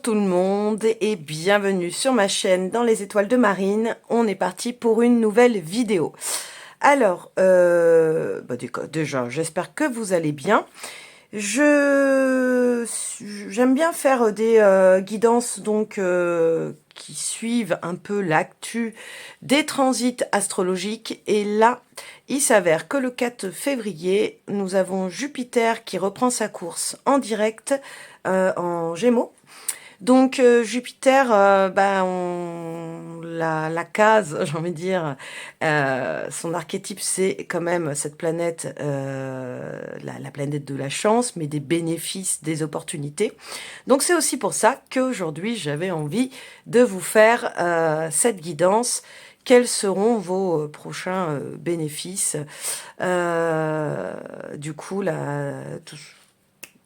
tout le monde et bienvenue sur ma chaîne dans les étoiles de Marine. On est parti pour une nouvelle vidéo. Alors, déjà, j'espère que vous allez bien. J'aime bien faire des guidances donc qui suivent un peu l'actu des transits astrologiques. Et là, il s'avère que le 4 février, nous avons Jupiter qui reprend sa course en direct en Gémeaux. Donc Jupiter, la case, j'ai envie de dire, son archétype, c'est quand même cette planète, la planète de la chance, mais des bénéfices, des opportunités. Donc c'est aussi pour ça qu'aujourd'hui, j'avais envie de vous faire cette guidance. Quels seront vos prochains bénéfices? Du coup,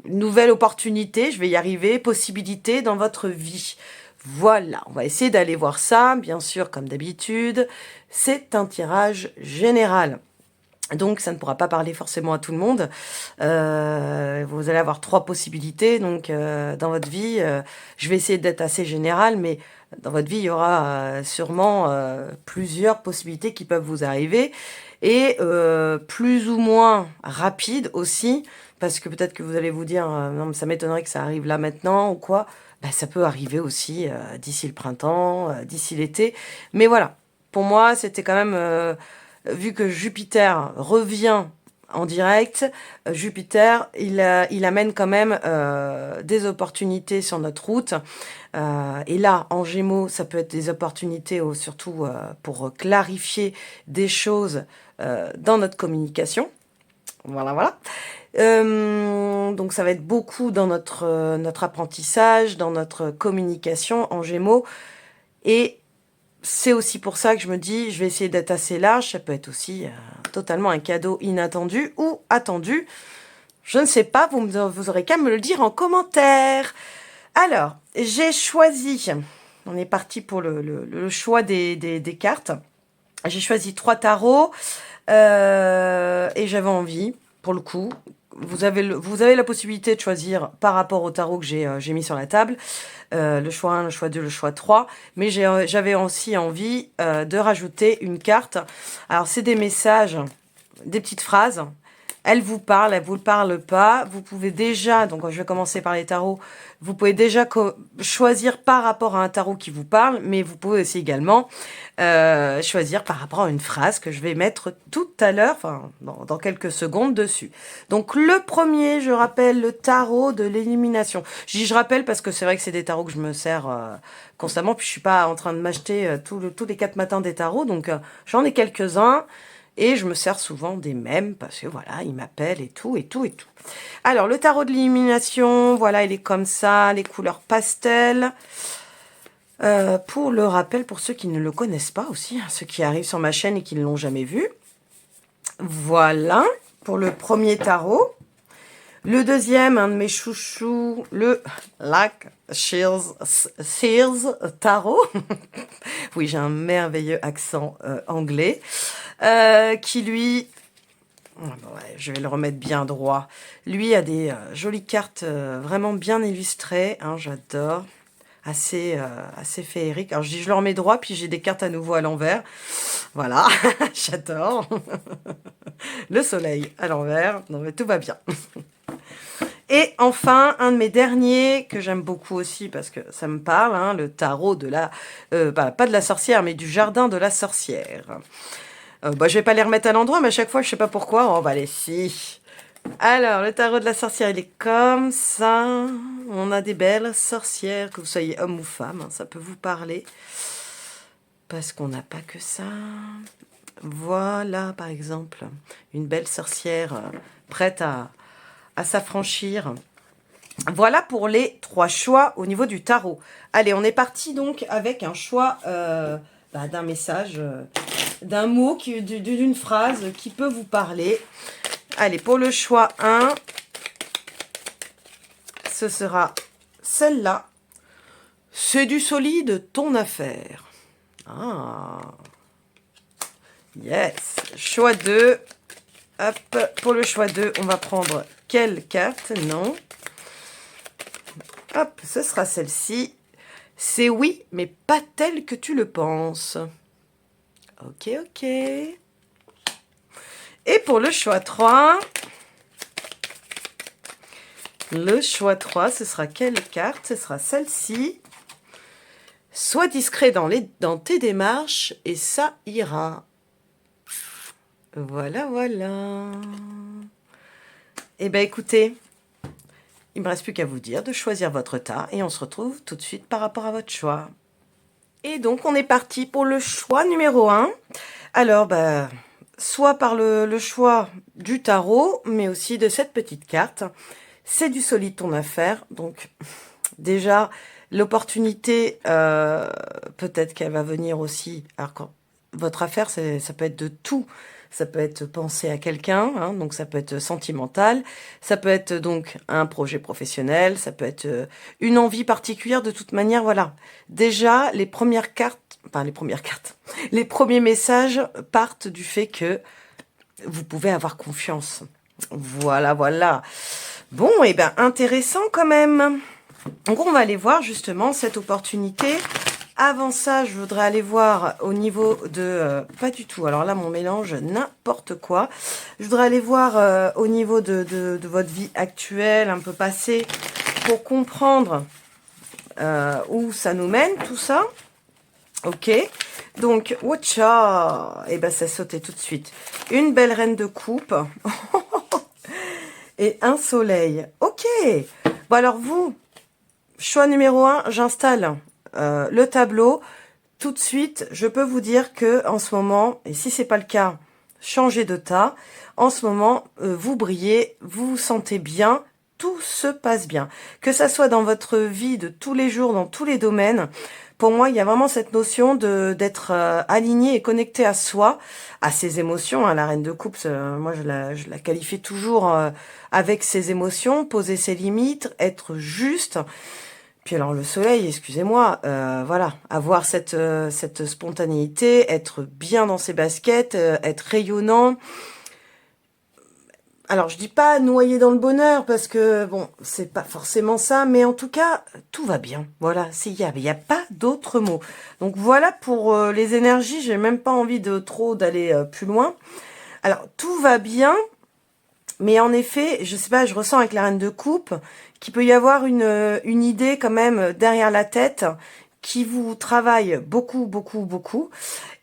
nouvelle opportunité, je vais y arriver, possibilité dans votre vie. Voilà, on va essayer d'aller voir ça, bien sûr, comme d'habitude. C'est un tirage général. Donc, ça ne pourra pas parler forcément à tout le monde. Vous allez avoir 3 possibilités. Donc, dans votre vie, je vais essayer d'être assez général, mais dans votre vie, il y aura sûrement plusieurs possibilités qui peuvent vous arriver. Et plus ou moins rapide aussi, parce que peut-être que vous allez vous dire, non, mais ça m'étonnerait que ça arrive là maintenant ou quoi. Ben, ça peut arriver aussi d'ici le printemps, d'ici l'été. Mais voilà, pour moi, c'était quand même... vu que Jupiter revient en direct, Jupiter, il amène quand même des opportunités sur notre route. Et là, en Gémeaux, ça peut être des opportunités surtout pour clarifier des choses dans notre communication. Voilà, voilà. Donc ça va être beaucoup dans notre apprentissage, dans notre communication en Gémeaux. Et c'est aussi pour ça que je me dis, je vais essayer d'être assez large. Ça peut être aussi totalement un cadeau inattendu ou attendu. Je ne sais pas, vous aurez qu'à me le dire en commentaire. Alors, j'ai choisi, on est parti pour le choix des cartes. J'ai choisi 3 tarots et j'avais envie, pour le coup, vous avez la possibilité de choisir par rapport au tarot que j'ai mis sur la table, le choix 1, le choix 2, le choix 3, mais j'avais aussi envie de rajouter une carte. Alors, c'est des messages, des petites phrases. Elle vous parle, elle vous parle pas. Vous pouvez déjà, donc je vais commencer par les tarots, vous pouvez déjà choisir par rapport à un tarot qui vous parle, mais vous pouvez aussi également choisir par rapport à une phrase que je vais mettre tout à l'heure, enfin dans quelques secondes dessus. Donc le premier, je rappelle, le tarot de l'élimination. Je dis je rappelle parce que c'est vrai que c'est des tarots que je me sers constamment, puis je suis pas en train de m'acheter tous les 4 matins des tarots, donc j'en ai quelques-uns. Et je me sers souvent des mêmes parce que voilà, ils m'appellent et tout, et tout, et tout. Alors, le tarot de l'élimination, voilà, il est comme ça, les couleurs pastel. Pour le rappel, pour ceux qui ne le connaissent pas aussi, ceux qui arrivent sur ma chaîne et qui ne l'ont jamais vu. Voilà, pour le premier tarot. Le deuxième, un de mes chouchous, le Black Seals Tarot. Oui, j'ai un merveilleux accent anglais. Qui lui, ouais, je vais le remettre bien droit, lui a des jolies cartes vraiment bien illustrées, hein, j'adore, assez féerique. Alors je dis je le remets droit, puis j'ai des cartes à nouveau à l'envers, voilà, j'adore. Le soleil à l'envers, non mais tout va bien. Et enfin, un de mes derniers, que j'aime beaucoup aussi parce que ça me parle, hein, le tarot de la... pas de la sorcière, mais du jardin de la sorcière. Je vais pas les remettre à l'endroit, mais à chaque fois, je sais pas pourquoi. Oh, bah, les si. Alors, le tarot de la sorcière, il est comme ça. On a des belles sorcières, que vous soyez homme ou femme, hein, ça peut vous parler. Parce qu'on n'a pas que ça. Voilà, par exemple, une belle sorcière prête à s'affranchir. Voilà pour les 3 choix au niveau du tarot. Allez, on est parti donc avec un choix d'un message... d'un mot, d'une phrase qui peut vous parler. Allez, pour le choix 1, ce sera celle-là. C'est du solide, ton affaire. Ah, yes. Choix 2. Hop, pour le choix 2, on va prendre quelle carte? Non. Hop, ce sera celle-ci. C'est oui, mais pas tel que tu le penses. Ok, ok. Et pour le choix 3, ce sera quelle carte? Ce sera celle-ci. Sois discret dans tes démarches et ça ira. Voilà, voilà. Eh bien, écoutez, il ne me reste plus qu'à vous dire de choisir votre tas et on se retrouve tout de suite par rapport à votre choix. Et donc, on est parti pour le choix numéro 1. Alors, soit par le choix du tarot, mais aussi de cette petite carte. C'est du solide ton affaire. Donc, déjà, l'opportunité, peut-être qu'elle va venir aussi. Alors, quand votre affaire, ça peut être de tout. Ça peut être penser à quelqu'un, hein, donc ça peut être sentimental. Ça peut être donc un projet professionnel. Ça peut être une envie particulière. De toute manière, voilà. Déjà, les premiers messages partent du fait que vous pouvez avoir confiance. Voilà, voilà. Bon, et bien, intéressant quand même. Donc, on va aller voir justement cette opportunité. Avant ça, je voudrais aller voir au niveau de... pas du tout. Alors là, mon mélange, n'importe quoi. Je voudrais aller voir au niveau de votre vie actuelle, un peu passée, pour comprendre où ça nous mène, tout ça. Ok. Donc, watcha. Et ben, ça sautait tout de suite. Une belle reine de coupe. Et un soleil. Ok. Bon, alors vous, choix numéro 1, j'installe le tableau. Tout de suite, je peux vous dire que en ce moment, et si c'est pas le cas, changez de tas. En ce moment, vous brillez, vous vous sentez bien, tout se passe bien. Que ça soit dans votre vie de tous les jours, dans tous les domaines. Pour moi, il y a vraiment cette notion d'être aligné et connecté à soi, à ses émotions. Hein. La reine de coupe, moi, je la qualifie toujours avec ses émotions, poser ses limites, être juste. Puis alors le soleil, excusez-moi, voilà, avoir cette spontanéité, être bien dans ses baskets, être rayonnant. Alors je dis pas noyer dans le bonheur parce que bon, c'est pas forcément ça, mais en tout cas tout va bien. Voilà, il y a pas d'autre mot. Donc voilà pour les énergies. J'ai même pas envie d'aller plus loin. Alors tout va bien. Mais en effet, je sais pas, je ressens avec la reine de coupe qu'il peut y avoir une idée quand même derrière la tête qui vous travaille beaucoup, beaucoup, beaucoup.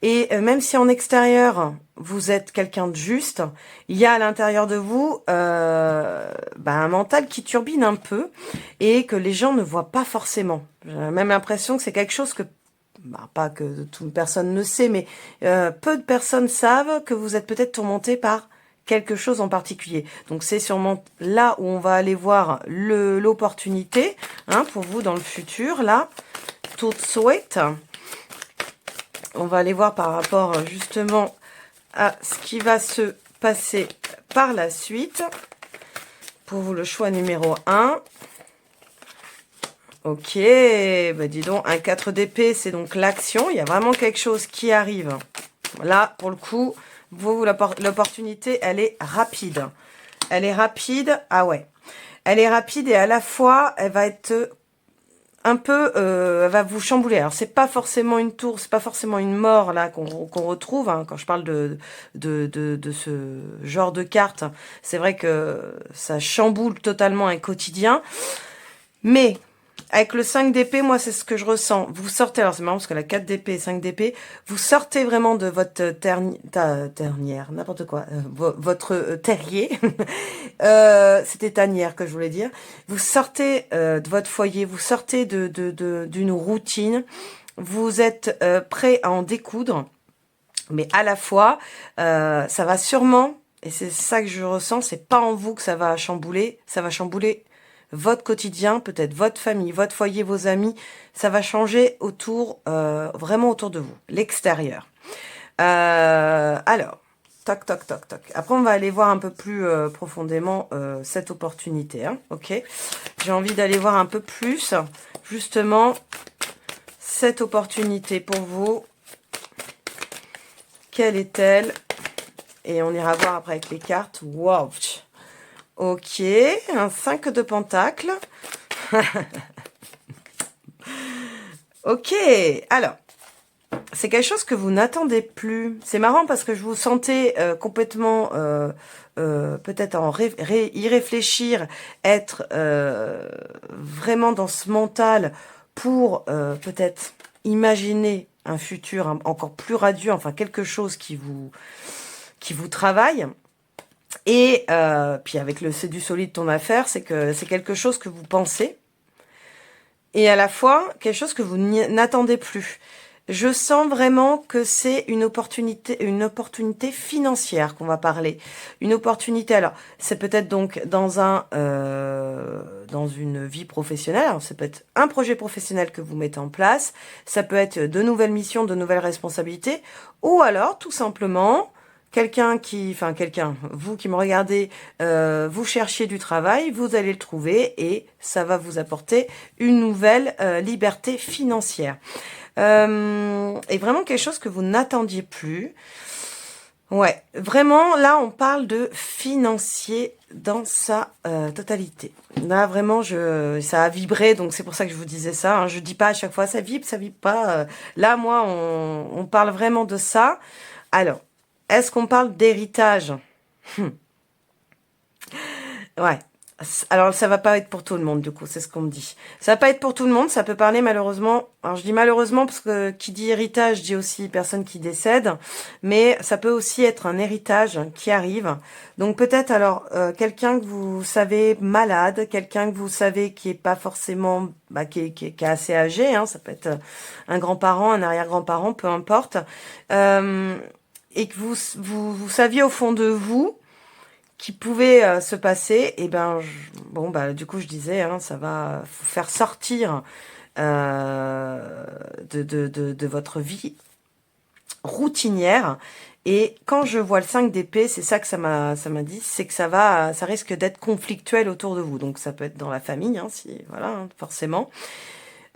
Et même si en extérieur, vous êtes quelqu'un de juste, il y a à l'intérieur de vous un mental qui turbine un peu et que les gens ne voient pas forcément. J'ai même l'impression que c'est quelque chose que pas que toute personne ne sait, mais peu de personnes savent que vous êtes peut-être tourmenté par quelque chose en particulier. Donc c'est sûrement là où on va aller voir l'opportunité pour vous dans le futur. Là, tout de suite, on va aller voir par rapport justement à ce qui va se passer par la suite. Pour vous, le choix numéro 1. Ok, dis donc, un 4 d'épée, c'est donc l'action. Il y a vraiment quelque chose qui arrive. Là, pour le coup, vous, l'opportunité, elle est rapide. Elle est rapide, ah ouais. Elle est rapide et à la fois, elle va être un peu, elle va vous chambouler. Alors, c'est pas forcément une tour, c'est pas forcément une mort, là, qu'on retrouve, quand je parle de ce genre de carte. C'est vrai que ça chamboule totalement un quotidien. Mais... avec le 5 d'épée, moi, c'est ce que je ressens. Vous sortez, alors c'est marrant parce que la 4 d'épée et 5 d'épée, vous sortez vraiment de votre ternière, n'importe quoi, votre terrier. C'était tanière que je voulais dire. Vous sortez de votre foyer, vous sortez d'une routine. Vous êtes prêt à en découdre. Mais à la fois, ça va sûrement, et c'est ça que je ressens, c'est pas en vous que ça va chambouler, ça va chambouler votre quotidien, peut-être votre famille, votre foyer, vos amis, ça va changer vraiment autour de vous, l'extérieur. Alors, toc, toc, toc, toc. Après, on va aller voir un peu plus profondément cette opportunité, ok. J'ai envie d'aller voir un peu plus, justement, cette opportunité pour vous. Quelle est-elle? Et on ira voir après avec les cartes. Wow! Ok, un 5 de pentacle. Ok, alors, c'est quelque chose que vous n'attendez plus. C'est marrant parce que je vous sentais complètement, peut-être y réfléchir, être vraiment dans ce mental pour peut-être imaginer un futur encore plus radieux, enfin quelque chose qui vous travaille. Et puis avec le c'est du solide ton affaire, c'est que c'est quelque chose que vous pensez et à la fois quelque chose que vous n'attendez plus. Je sens vraiment que c'est une opportunité financière qu'on va parler. Une opportunité, alors, c'est peut-être donc dans une vie professionnelle. Alors, ça peut être un projet professionnel que vous mettez en place. Ça peut être de nouvelles missions, de nouvelles responsabilités. Ou alors, tout simplement, vous qui me regardez, vous cherchiez du travail, vous allez le trouver et ça va vous apporter une nouvelle liberté financière. Et vraiment quelque chose que vous n'attendiez plus. Ouais, vraiment, là, on parle de financier dans sa totalité. Là, vraiment, ça a vibré, donc c'est pour ça que je vous disais ça. Hein. Je dis pas à chaque fois, ça vibre pas. Là, moi, on parle vraiment de ça. Alors, est-ce qu'on parle d'héritage? Ouais. Alors, ça va pas être pour tout le monde, du coup, c'est ce qu'on me dit. Ça va pas être pour tout le monde, ça peut parler malheureusement. Alors, je dis malheureusement parce que qui dit héritage dit aussi personne qui décède, mais ça peut aussi être un héritage qui arrive. Donc, peut-être alors quelqu'un que vous savez malade, quelqu'un que vous savez qui est pas forcément, qui est assez âgé, hein, ça peut être un grand-parent, un arrière-grand-parent, peu importe, et que vous saviez au fond de vous qui pouvait se passer, et ben bon bah du coup je disais hein, ça va vous faire sortir de votre vie routinière. Et quand je vois le 5 d'épée, c'est ça que ça m'a dit, c'est que ça risque d'être conflictuel autour de vous. Donc ça peut être dans la famille, hein, si voilà, hein, forcément.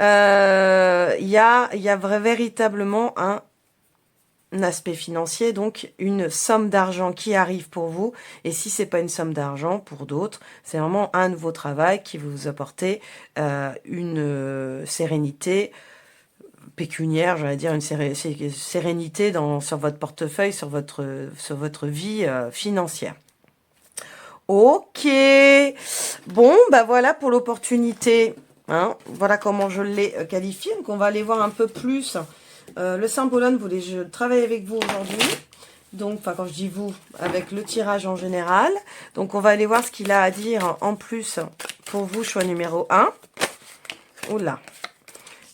Il y a véritablement un aspect financier, donc une somme d'argent qui arrive pour vous, et si c'est pas une somme d'argent pour d'autres, c'est vraiment un nouveau travail qui va vous apporter une sérénité pécuniaire, j'allais dire une sérénité sur votre portefeuille, sur votre vie financière. Ok, bon, bah voilà pour l'opportunité. Hein, voilà comment je l'ai qualifié. Donc on va aller voir un peu plus. Le Saint-Bologne voulait je travaille avec vous aujourd'hui. Donc, enfin quand je dis vous, avec le tirage en général. Donc on va aller voir ce qu'il a à dire en plus pour vous, choix numéro 1. Oula,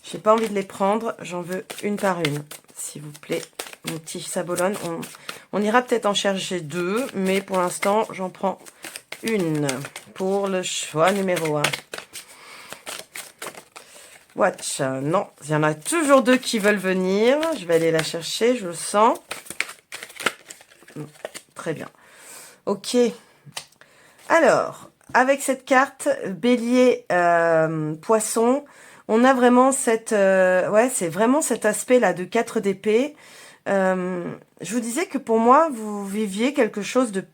j'ai pas envie de les prendre, j'en veux une par une, s'il vous plaît. Mon petit Saint-Bologne, on ira peut-être en chercher 2, mais pour l'instant, j'en prends une pour le choix numéro 1. Watch, non, il y en a toujours 2 qui veulent venir. Je vais aller la chercher, je le sens. Très bien. Ok. Alors, avec cette carte, bélier, poisson, on a vraiment c'est vraiment cet aspect-là de 4 d'épée. Je vous disais que pour moi, vous viviez quelque chose de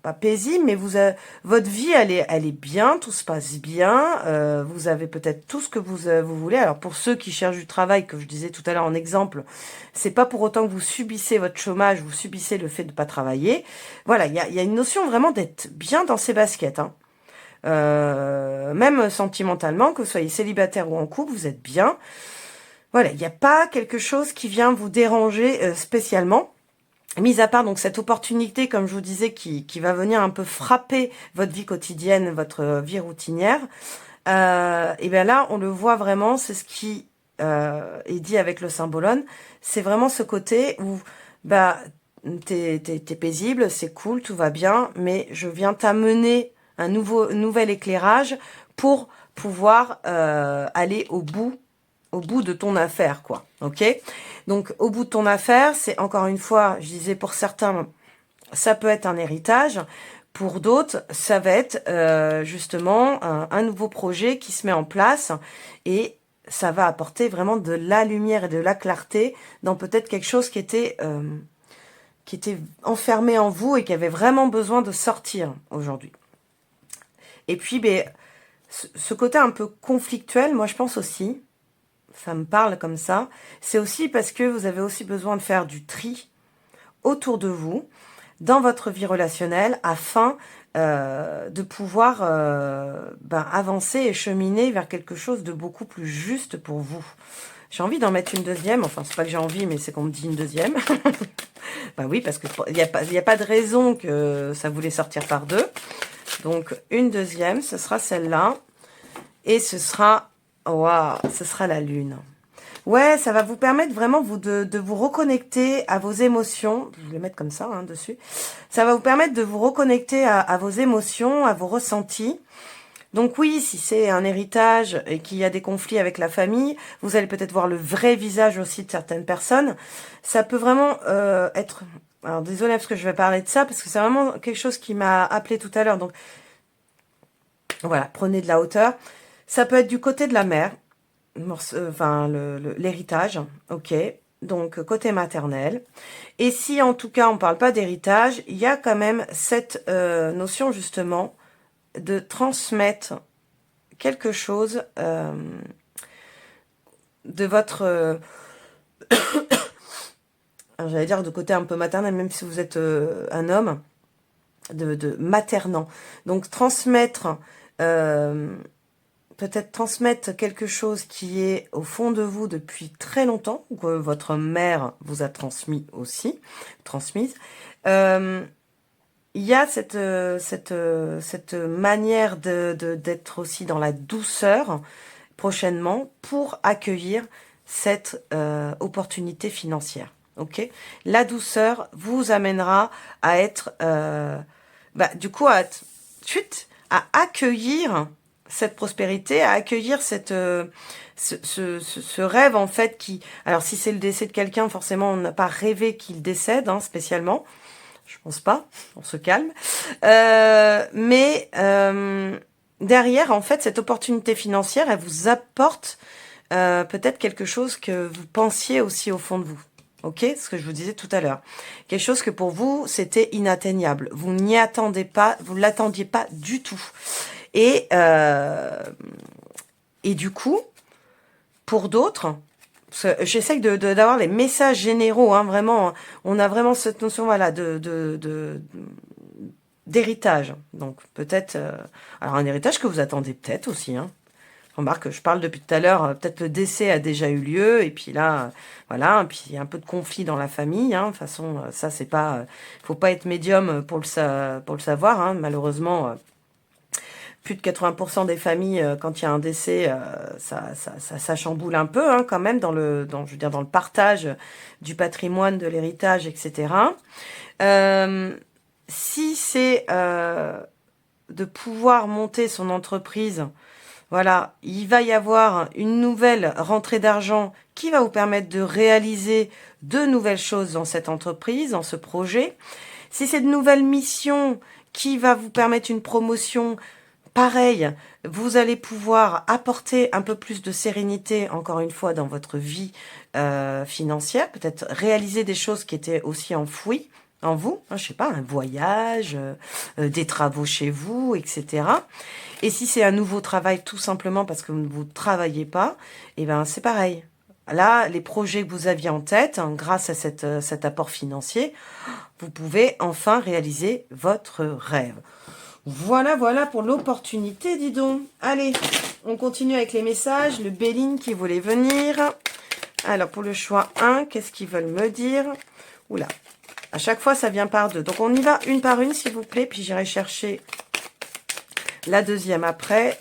pas paisible, mais votre vie, elle est bien, tout se passe bien. Vous avez peut-être tout ce que vous voulez. Alors pour ceux qui cherchent du travail, que je disais tout à l'heure en exemple, c'est pas pour autant que vous subissez votre chômage, vous subissez le fait de pas travailler. Voilà, il y a une notion vraiment d'être bien dans ses baskets. Hein. Même sentimentalement, que vous soyez célibataire ou en couple, vous êtes bien. Voilà, il n'y a pas quelque chose qui vient vous déranger spécialement. Mis à part donc cette opportunité, comme je vous disais, qui va venir un peu frapper votre vie quotidienne, votre vie routinière, et bien là, on le voit vraiment, c'est ce qui est dit avec le Saint-Bologne, c'est vraiment ce côté où bah t'es paisible, c'est cool, tout va bien, mais je viens t'amener un nouvel éclairage pour pouvoir aller au bout de ton affaire, quoi. Ok? Donc, au bout de ton affaire, c'est encore une fois, je disais pour certains, ça peut être un héritage. Pour d'autres, ça va être justement un nouveau projet qui se met en place et ça va apporter vraiment de la lumière et de la clarté dans peut-être quelque chose qui était enfermé en vous et qui avait vraiment besoin de sortir aujourd'hui. Et puis, ce côté un peu conflictuel, moi je pense aussi, ça me parle comme ça. C'est aussi parce que vous avez aussi besoin de faire du tri autour de vous, dans votre vie relationnelle, afin de pouvoir avancer et cheminer vers quelque chose de beaucoup plus juste pour vous. J'ai envie d'en mettre une deuxième, enfin c'est pas que j'ai envie, mais c'est qu'on me dit une deuxième. Ben oui, parce qu'il n'y a pas de raison que ça voulait sortir par deux. Donc une deuxième, ce sera celle-là. Et ce sera, waouh, ce sera la lune. Ouais, ça va vous permettre vraiment de vous reconnecter à vos émotions. Je vais le mettre comme ça, hein, dessus. Ça va vous permettre de vous reconnecter à vos émotions, à vos ressentis. Donc oui, si c'est un héritage et qu'il y a des conflits avec la famille, vous allez peut-être voir le vrai visage aussi de certaines personnes. Ça peut vraiment être... Alors désolée parce que je vais parler de ça, parce que c'est vraiment quelque chose qui m'a appelé tout à l'heure. Donc voilà, prenez de la hauteur. Ça peut être du côté de la mère, enfin l'héritage, ok, donc côté maternel. Et si en tout cas on ne parle pas d'héritage, il y a quand même cette notion justement de transmettre quelque chose de votre... j'allais dire de côté un peu maternel, même si vous êtes un homme, de maternant. Donc transmettre... peut-être transmettre quelque chose qui est au fond de vous depuis très longtemps, ou que votre mère vous a transmise. Il y a cette manière d'être aussi dans la douceur prochainement pour accueillir cette opportunité financière. Ok, la douceur vous amènera à être, du coup, à accueillir cette prospérité, à accueillir ce rêve en fait qui... Alors si c'est le décès de quelqu'un, forcément on n'a pas rêvé qu'il décède spécialement. Je pense pas, on se calme. Mais derrière, en fait, cette opportunité financière, elle vous apporte peut-être quelque chose que vous pensiez aussi au fond de vous. Ok, ce que je vous disais tout à l'heure. Quelque chose que pour vous, c'était inatteignable. Vous n'y attendez pas, vous l'attendiez pas du tout. Et du coup, pour d'autres, j'essaye d'avoir les messages généraux, hein, vraiment, on a vraiment cette notion, voilà, d'héritage. Donc peut-être, alors un héritage que vous attendez peut-être aussi, hein. Remarque, je parle depuis tout à l'heure, peut-être le décès a déjà eu lieu, et puis là, voilà, et puis il y a un peu de conflit dans la famille, hein. De toute façon, ça c'est pas, faut pas être médium pour le savoir, hein, malheureusement. Plus de 80% des familles, quand il y a un décès, ça chamboule un peu, hein, quand même, je veux dire, dans le partage du patrimoine, de l'héritage, etc. Si c'est de pouvoir monter son entreprise, voilà, il va y avoir une nouvelle rentrée d'argent qui va vous permettre de réaliser de nouvelles choses dans cette entreprise, dans ce projet. Si c'est de nouvelles missions qui va vous permettre une promotion, pareil, vous allez pouvoir apporter un peu plus de sérénité, encore une fois, dans votre vie financière. Peut-être réaliser des choses qui étaient aussi enfouies en vous. Hein, je sais pas, un voyage, des travaux chez vous, etc. Et si c'est un nouveau travail, tout simplement parce que vous ne travaillez pas, eh ben c'est pareil. Là, les projets que vous aviez en tête, hein, grâce à cet apport financier, vous pouvez enfin réaliser votre rêve. Voilà, voilà pour l'opportunité, dis donc. Allez, on continue avec les messages. Le Béline qui voulait venir. Alors, pour le choix 1, qu'est-ce qu'ils veulent me dire? Oula, à chaque fois, ça vient par deux. Donc, on y va une par une, s'il vous plaît. Puis, j'irai chercher la deuxième après.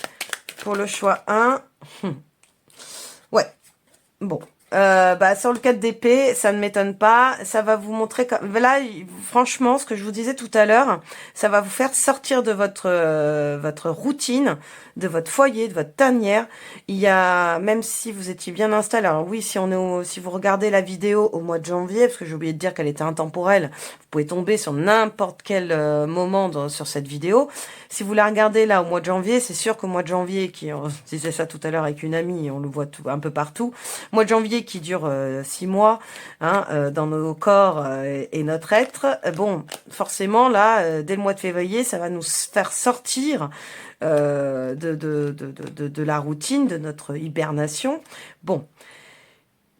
Pour le choix 1. Ouais, bon. Sur le 4 d'épée, ça ne m'étonne pas. Ça va vous montrer... Là, franchement, ce que je vous disais tout à l'heure, ça va vous faire sortir de votre routine, de votre foyer, de votre tanière. Il y a... Même si vous étiez bien installé... Alors oui, si vous regardez la vidéo au mois de janvier, parce que j'ai oublié de dire qu'elle était intemporelle, vous pouvez tomber sur n'importe quel moment sur cette vidéo. Si vous la regardez là au mois de janvier, c'est sûr qu'au mois de janvier, on disait ça tout à l'heure avec une amie, on le voit un peu partout, mois de janvier février qui dure 6 mois hein, dans nos corps et notre être, bon, forcément, là, dès le mois de février, ça va nous faire sortir de la routine, de notre hibernation. Bon,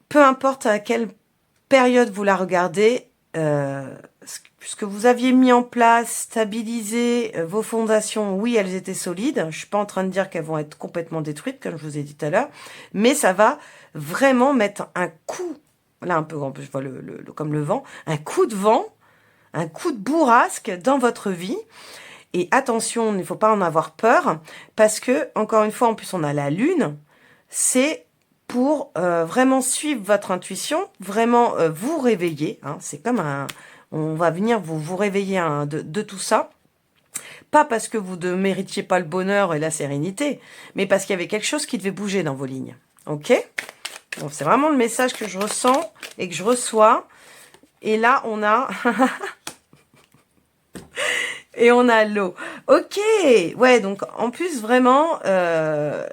peu importe à quelle période vous la regardez, ce que vous aviez mis en place, stabilisé vos fondations, oui, elles étaient solides. Je suis pas en train de dire qu'elles vont être complètement détruites, comme je vous ai dit tout à l'heure, mais ça va vraiment mettre un coup, là un peu, en plus, je vois comme le vent, un coup de vent, un coup de bourrasque dans votre vie. Et attention, il ne faut pas en avoir peur, parce que, encore une fois, en plus on a la lune, c'est pour vraiment suivre votre intuition, vraiment vous réveiller. Hein, c'est comme un... On va venir vous réveiller hein, de tout ça. Pas parce que vous ne méritiez pas le bonheur et la sérénité, mais parce qu'il y avait quelque chose qui devait bouger dans vos lignes. Ok? Donc c'est vraiment le message que je ressens et que je reçois. Et là, on a... et on a l'eau. Ok! Ouais, donc en plus, vraiment... là,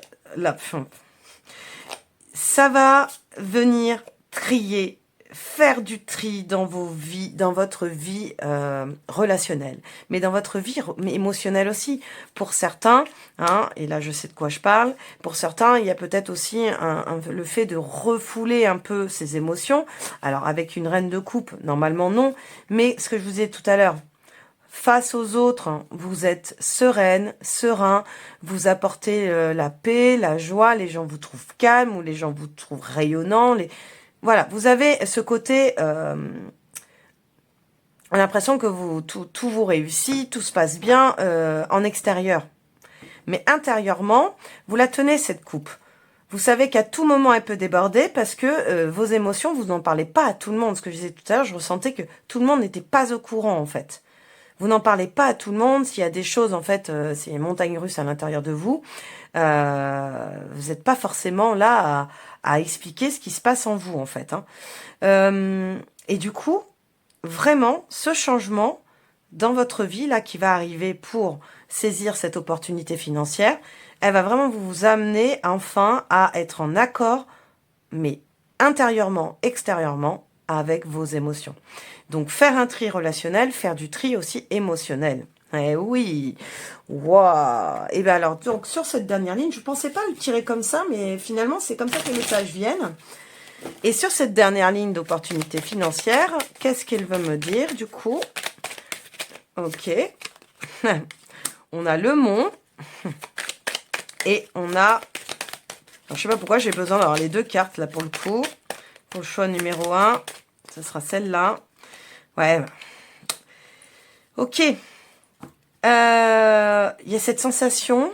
ça va venir trier, faire du tri dans vos vies, dans votre vie relationnelle, mais dans votre vie émotionnelle aussi. Pour certains, hein, et là je sais de quoi je parle, pour certains, il y a peut-être aussi le fait de refouler un peu ses émotions. Alors avec une reine de coupe, normalement non, mais ce que je vous ai dit tout à l'heure, face aux autres, vous êtes sereine, serein, vous apportez la paix, la joie, les gens vous trouvent calme ou les gens vous trouvent rayonnant. Voilà, vous avez ce côté, l'impression que tout vous réussit, tout se passe bien en extérieur. Mais intérieurement, vous la tenez cette coupe. Vous savez qu'à tout moment, elle peut déborder parce que vos émotions, vous n'en parlez pas à tout le monde. Ce que je disais tout à l'heure, je ressentais que tout le monde n'était pas au courant en fait. Vous n'en parlez pas à tout le monde. S'il y a des choses, en fait, s'il y a une montagne russe à l'intérieur de vous, vous n'êtes pas forcément là à expliquer ce qui se passe en vous, en fait. Hein. Et du coup, vraiment, ce changement dans votre vie, là, qui va arriver pour saisir cette opportunité financière, elle va vraiment vous amener, enfin, à être en accord, mais intérieurement, extérieurement, avec vos émotions. Donc, faire un tri relationnel, faire du tri aussi émotionnel. Eh oui, waouh. Et bien alors, donc sur cette dernière ligne, je ne pensais pas le tirer comme ça, mais finalement, c'est comme ça que les messages viennent. Et sur cette dernière ligne d'opportunité financière, qu'est-ce qu'il veut me dire du coup? Ok. On a le mont. Et on a... Alors, je ne sais pas pourquoi j'ai besoin d'avoir les deux cartes là pour le coup. Pour le choix numéro 1, ce sera celle-là. Ouais. Ok. Il y a cette sensation.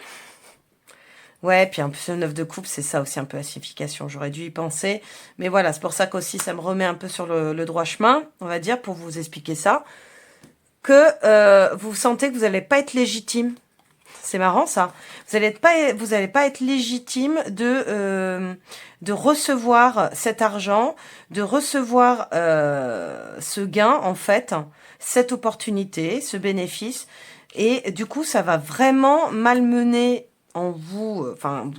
Ouais, puis un peu le 9 de coupe, c'est ça aussi un peu la signification. J'aurais dû y penser. Mais voilà, c'est pour ça qu'aussi ça me remet un peu sur le droit chemin, on va dire, pour vous expliquer ça. Que vous sentez que vous n'allez pas être légitime. C'est marrant ça. Vous allez pas être légitime de recevoir cet argent, de recevoir ce gain en fait, cette opportunité, ce bénéfice. Et du coup, ça va vraiment malmener en vous. Enfin,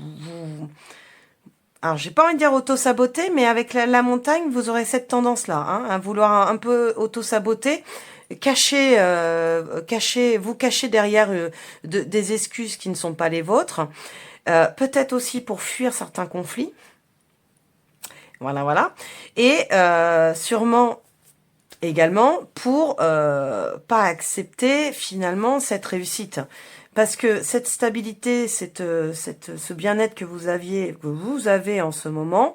alors, j'ai pas envie de dire auto-saboter, mais avec la montagne, vous aurez cette tendance-là, hein, à vouloir un peu auto-saboter. Vous cacher derrière des excuses qui ne sont pas les vôtres. Peut-être aussi pour fuir certains conflits. Voilà, voilà. Et sûrement également pour pas accepter finalement cette réussite. Parce que cette stabilité, ce bien-être que vous avez en ce moment,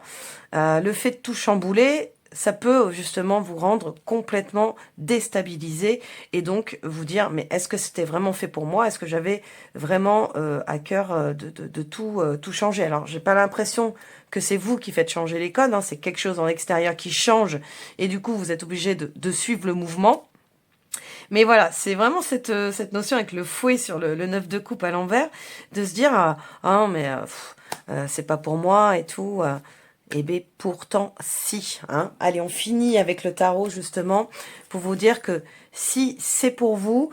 le fait de tout chambouler, ça peut justement vous rendre complètement déstabilisé et donc vous dire mais est-ce que c'était vraiment fait pour moi? Est-ce que j'avais vraiment à cœur de tout changer? Alors j'ai pas l'impression que c'est vous qui faites changer les codes, hein, c'est quelque chose en extérieur qui change et du coup vous êtes obligé de suivre le mouvement. Mais voilà, c'est vraiment cette notion avec le fouet sur le 9 de coupe à l'envers, de se dire ah mais c'est pas pour moi et tout. Eh bien, pourtant, si. Hein. Allez, on finit avec le tarot, justement, pour vous dire que si c'est pour vous,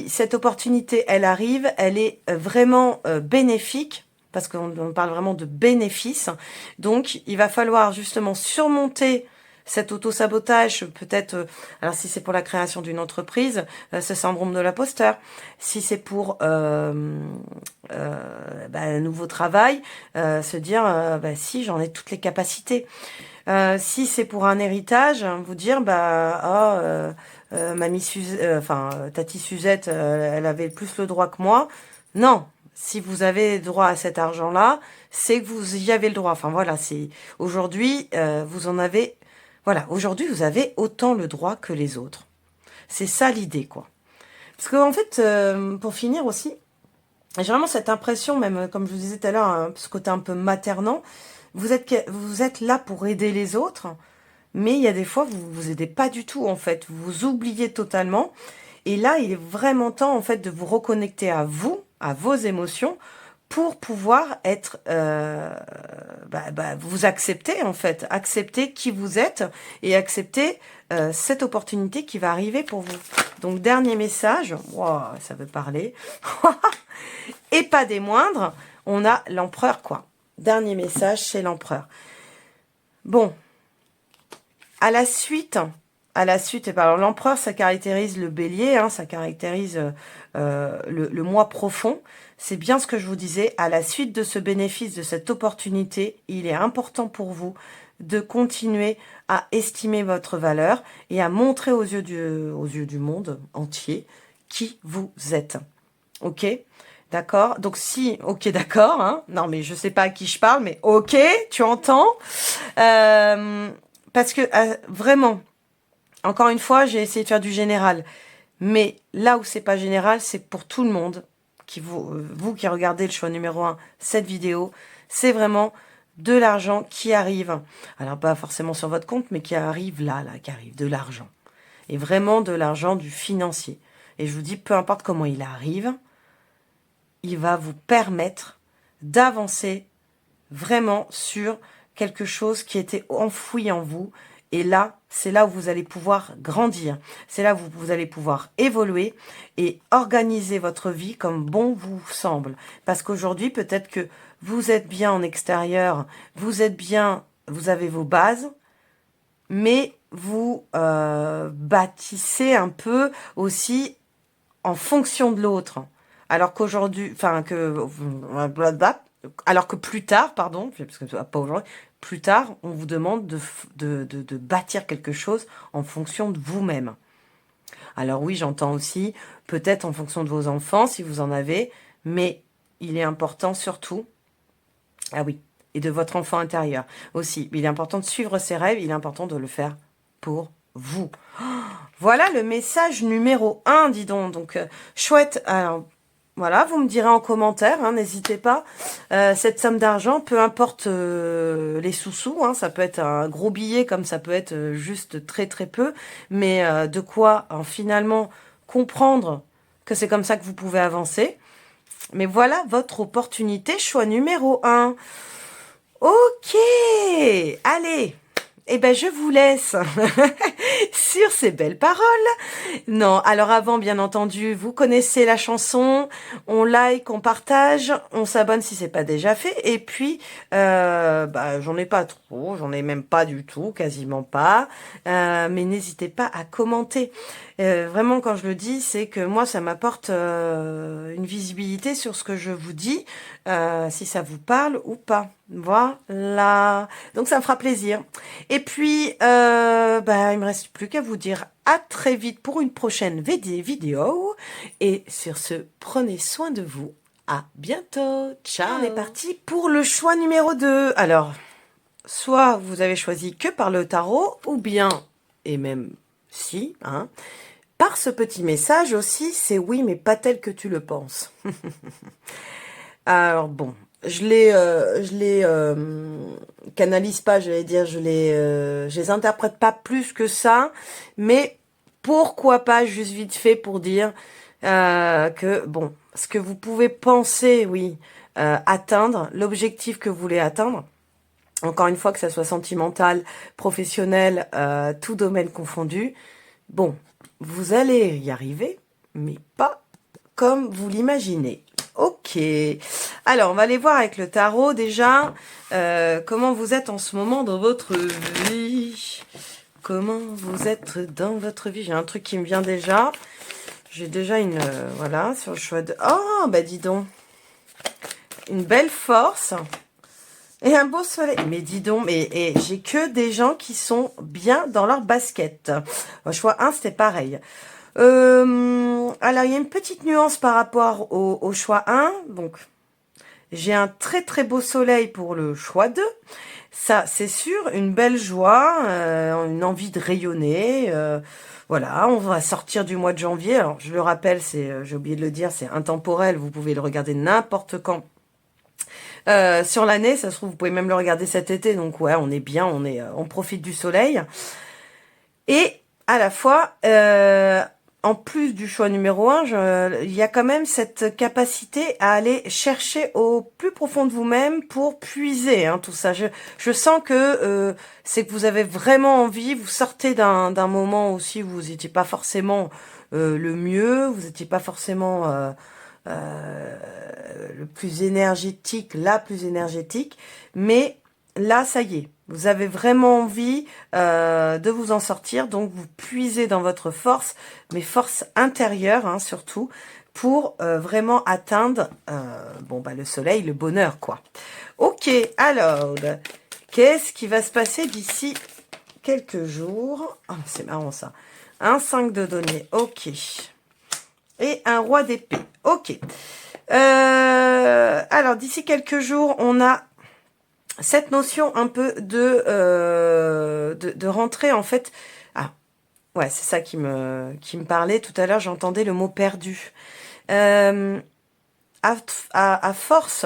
cette opportunité, elle arrive, elle est vraiment bénéfique. parce qu'on parle vraiment de bénéfices. Donc, il va falloir justement surmonter cet auto-sabotage, peut-être, alors si c'est pour la création d'une entreprise, ce syndrome de l'imposteur. Si c'est pour un nouveau travail, se dire, si, j'en ai toutes les capacités. Si c'est pour un héritage, vous dire, mamie Tati Suzette, elle avait plus le droit que moi. Non, si vous avez droit à cet argent-là, c'est que vous y avez le droit. Enfin voilà, c'est aujourd'hui, vous en avez. Voilà, aujourd'hui, vous avez autant le droit que les autres. C'est ça l'idée, quoi. Parce qu'en fait, pour finir aussi, j'ai vraiment cette impression, même comme je vous disais tout à l'heure, hein, ce côté un peu maternant, vous êtes là pour aider les autres, mais il y a des fois, vous vous aidez pas du tout, en fait. Vous vous oubliez totalement. Et là, il est vraiment temps, en fait, de vous reconnecter à vous, à vos émotions, pour pouvoir être, vous accepter, en fait. Accepter qui vous êtes et accepter cette opportunité qui va arriver pour vous. Donc, dernier message. Wow, ça veut parler. Et pas des moindres, on a l'empereur, quoi. Dernier message, c'est l'empereur. Bon, à la suite, et alors l'empereur, ça caractérise le bélier, hein, ça caractérise le moi profond. C'est bien ce que je vous disais. À la suite de ce bénéfice, de cette opportunité, il est important pour vous de continuer à estimer votre valeur et à montrer aux yeux du monde entier qui vous êtes. Ok ? D'accord? Donc si, ok, d'accord, hein. Non, mais je sais pas à qui je parle, mais ok, tu entends? Parce que vraiment, encore une fois, j'ai essayé de faire du général. Mais là où c'est pas général, c'est pour tout le monde. Vous qui regardez le choix numéro 1, cette vidéo, c'est vraiment de l'argent qui arrive. Alors pas forcément sur votre compte, mais qui arrive là, qui arrive, de l'argent. Et vraiment de l'argent du financier. Et je vous dis, peu importe comment il arrive, il va vous permettre d'avancer vraiment sur quelque chose qui était enfoui en vous. Et là, c'est là où vous allez pouvoir grandir. C'est là où vous allez pouvoir évoluer et organiser votre vie comme bon vous semble. Parce qu'aujourd'hui, peut-être que vous êtes bien en extérieur, vous êtes bien, vous avez vos bases, mais vous bâtissez un peu aussi en fonction de l'autre. Alors qu'aujourd'hui, alors que plus tard, pardon, parce que pas aujourd'hui, plus tard, on vous demande de bâtir quelque chose en fonction de vous-même. Alors oui, j'entends aussi, peut-être en fonction de vos enfants, si vous en avez, mais il est important surtout, ah oui, et de votre enfant intérieur aussi. Il est important de suivre ses rêves, il est important de le faire pour vous. Voilà le message numéro 1, dis donc. Donc, chouette. Alors, voilà, vous me direz en commentaire, hein, n'hésitez pas. Cette somme d'argent, peu importe les sous-sous, hein, ça peut être un gros billet comme ça peut être juste très très peu, mais de quoi finalement comprendre que c'est comme ça que vous pouvez avancer. Mais voilà votre opportunité, choix numéro 1. Ok, allez. Eh ben, je vous laisse sur ces belles paroles. Non, alors avant, bien entendu, vous connaissez la chanson. On like, on partage, on s'abonne si c'est pas déjà fait. Et puis, j'en ai pas trop, j'en ai même pas du tout, quasiment pas. Mais n'hésitez pas à commenter. Vraiment, quand je le dis, c'est que moi, ça m'apporte une visibilité sur ce que je vous dis, si ça vous parle ou pas. Voilà. Donc, ça me fera plaisir. Et puis, il me reste plus qu'à vous dire à très vite pour une prochaine vidéo. Et sur ce, prenez soin de vous. À bientôt. Ciao. On est parti pour le choix numéro 2. Alors, soit vous avez choisi que par le tarot, ou bien, et même si, hein, par ce petit message aussi, c'est oui, mais pas tel que tu le penses. Alors bon, je les canalise pas, j'allais dire, je les interprète pas plus que ça, mais pourquoi pas juste vite fait pour dire que bon, ce que vous pouvez penser, oui, atteindre, l'objectif que vous voulez atteindre, encore une fois que ça soit sentimental, professionnel, tout domaine confondu, bon, vous allez y arriver, mais pas comme vous l'imaginez. Ok. Alors, on va aller voir avec le tarot déjà comment vous êtes en ce moment dans votre vie. Comment vous êtes dans votre vie. J'ai un truc qui me vient déjà. J'ai déjà une... voilà, sur le choix de... Oh, bah dis donc. Une belle force. Et un beau soleil. Mais dis donc, mais j'ai que des gens qui sont bien dans leur basket. Au choix 1, c'était pareil. Alors, il y a une petite nuance par rapport au choix 1. Donc, j'ai un très très beau soleil pour le choix 2. Ça, c'est sûr, une belle joie, une envie de rayonner. Voilà, on va sortir du mois de janvier. Alors, je le rappelle, j'ai oublié de le dire, c'est intemporel. Vous pouvez le regarder n'importe quand. Sur l'année, ça se trouve, vous pouvez même le regarder cet été. Donc, ouais, on est bien, on profite du soleil. Et à la fois, en plus du choix numéro 1, il y a quand même cette capacité à aller chercher au plus profond de vous-même pour puiser tout ça. Je sens que c'est que vous avez vraiment envie, vous sortez d'un moment aussi où vous n'étiez pas forcément le mieux, vous n'étiez pas forcément le plus énergétique, la plus énergétique, mais là, ça y est, vous avez vraiment envie de vous en sortir, donc vous puisez dans votre force, mais force intérieure surtout, pour vraiment atteindre le soleil, le bonheur, quoi. Ok, alors, qu'est-ce qui va se passer d'ici quelques jours? Oh, c'est marrant ça. Un 5 de données, ok. Et un roi d'épée, ok. Alors, d'ici quelques jours, on a cette notion un peu de rentrer, en fait... Ah, ouais, c'est ça qui me parlait. Tout à l'heure, j'entendais le mot perdu. À force...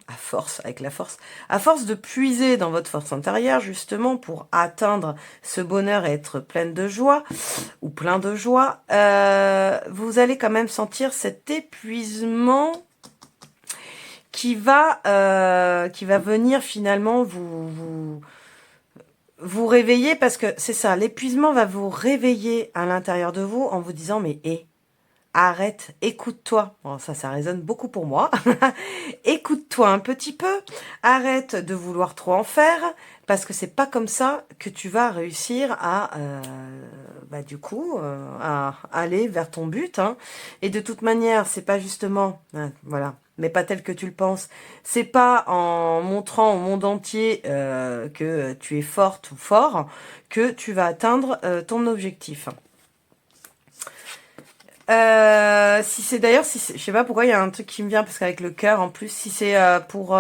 À force, avec la force, à force de puiser dans votre force intérieure, justement, pour atteindre ce bonheur et être pleine de joie, ou plein de joie, vous allez quand même sentir cet épuisement qui va venir finalement vous réveiller, parce que c'est ça, l'épuisement va vous réveiller à l'intérieur de vous en vous disant, mais arrête, écoute-toi. Bon, ça résonne beaucoup pour moi. Écoute-toi un petit peu. Arrête de vouloir trop en faire, parce que c'est pas comme ça que tu vas réussir à, à aller vers ton but. Et de toute manière, c'est pas justement, voilà, mais pas tel que tu le penses. C'est pas en montrant au monde entier que tu es forte ou fort que tu vas atteindre ton objectif. Si c'est d'ailleurs, je sais pas pourquoi il y a un truc qui me vient, parce qu'avec le cœur en plus, si c'est pour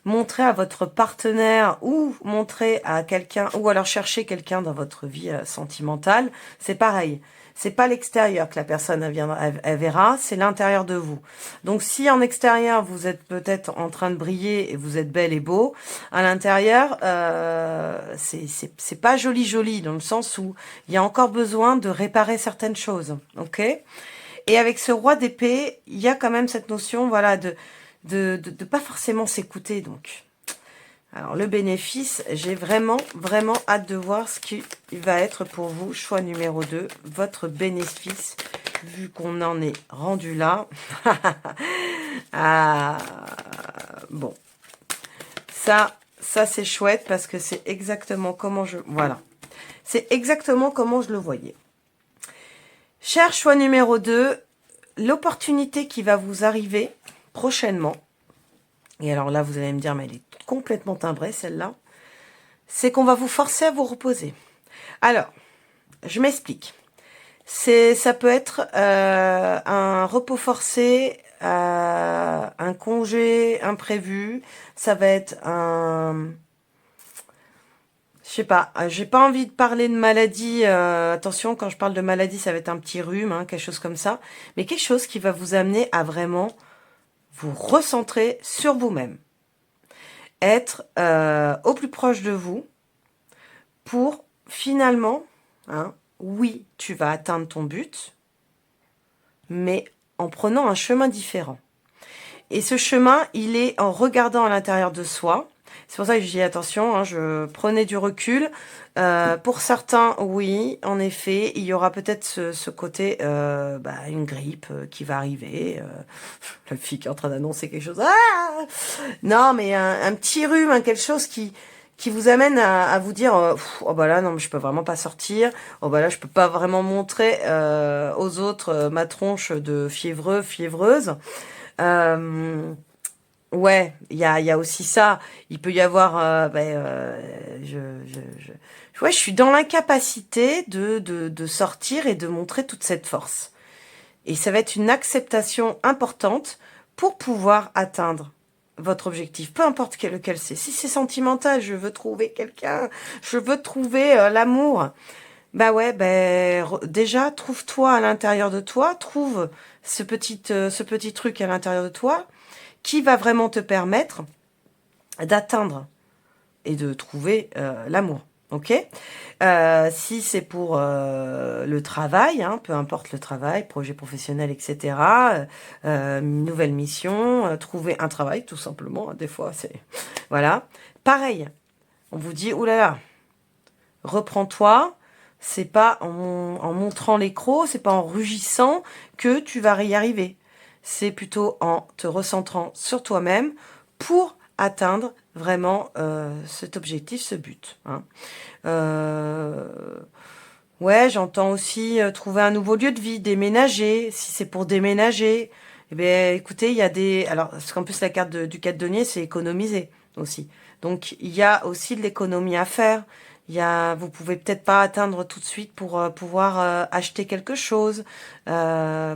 montrer à votre partenaire ou montrer à quelqu'un, ou alors chercher quelqu'un dans votre vie sentimentale, c'est pareil. C'est pas l'extérieur que la personne elle verra, c'est l'intérieur de vous. Donc si en extérieur vous êtes peut-être en train de briller et vous êtes belle et beau, à l'intérieur c'est pas joli dans le sens où il y a encore besoin de réparer certaines choses, ok? Et avec ce roi d'épée, il y a quand même cette notion, voilà, de pas forcément s'écouter, donc. Alors, le bénéfice, j'ai vraiment hâte de voir ce qui va être pour vous. Choix numéro 2, votre bénéfice, vu qu'on en est rendu là. Ah, bon. Ça c'est chouette, parce que c'est exactement comment voilà. C'est exactement comment je le voyais. Cher choix numéro 2, l'opportunité qui va vous arriver prochainement, et alors là, vous allez me dire, mais elle est complètement timbrée, celle-là, c'est qu'on va vous forcer à vous reposer. Alors, je m'explique. Ça peut être un repos forcé, un congé imprévu, ça va être un... Je sais pas, j'ai pas envie de parler de maladie, attention, quand je parle de maladie, ça va être un petit rhume, quelque chose comme ça, mais quelque chose qui va vous amener à vraiment vous recentrer sur vous-même. Être au plus proche de vous pour finalement, oui, tu vas atteindre ton but, mais en prenant un chemin différent. Et ce chemin, il est en regardant à l'intérieur de soi, C'est pour ça que je dis attention, hein, je prenais du recul. Pour certains, oui, en effet, il y aura peut-être ce côté, une grippe qui va arriver. La fille qui est en train d'annoncer quelque chose. Ah, non, mais un petit rhume, hein, quelque chose qui vous amène à vous dire, oh bah là, non, mais je peux vraiment pas sortir. Oh bah là, je peux pas vraiment montrer aux autres ma tronche de fiévreux, fiévreuse. Ouais, il y a aussi ça. Il peut y avoir, ouais, je suis dans l'incapacité de sortir et de montrer toute cette force. Et ça va être une acceptation importante pour pouvoir atteindre votre objectif, peu importe lequel c'est. Si c'est sentimental, je veux trouver quelqu'un, je veux trouver l'amour. Bah ouais, déjà, trouve-toi à l'intérieur de toi, trouve ce petit truc à l'intérieur de toi qui va vraiment te permettre d'atteindre et de trouver l'amour. Ok. Si c'est pour le travail, hein, peu importe le travail, projet professionnel, etc. Nouvelle mission, trouver un travail tout simplement. Des fois, c'est voilà. Pareil. On vous dit oulala, reprends-toi. C'est pas en montrant les crocs, c'est pas en rugissant que tu vas y arriver. C'est plutôt en te recentrant sur toi-même pour atteindre vraiment cet objectif, ce but. Hein. Ouais, j'entends aussi trouver un nouveau lieu de vie, déménager. Si c'est pour déménager, eh bien, écoutez, il y a des... Alors, parce qu'en plus, la carte du 4 denier, c'est économiser aussi. Donc, il y a aussi de l'économie à faire. Vous pouvez peut-être pas atteindre tout de suite pour pouvoir acheter quelque chose,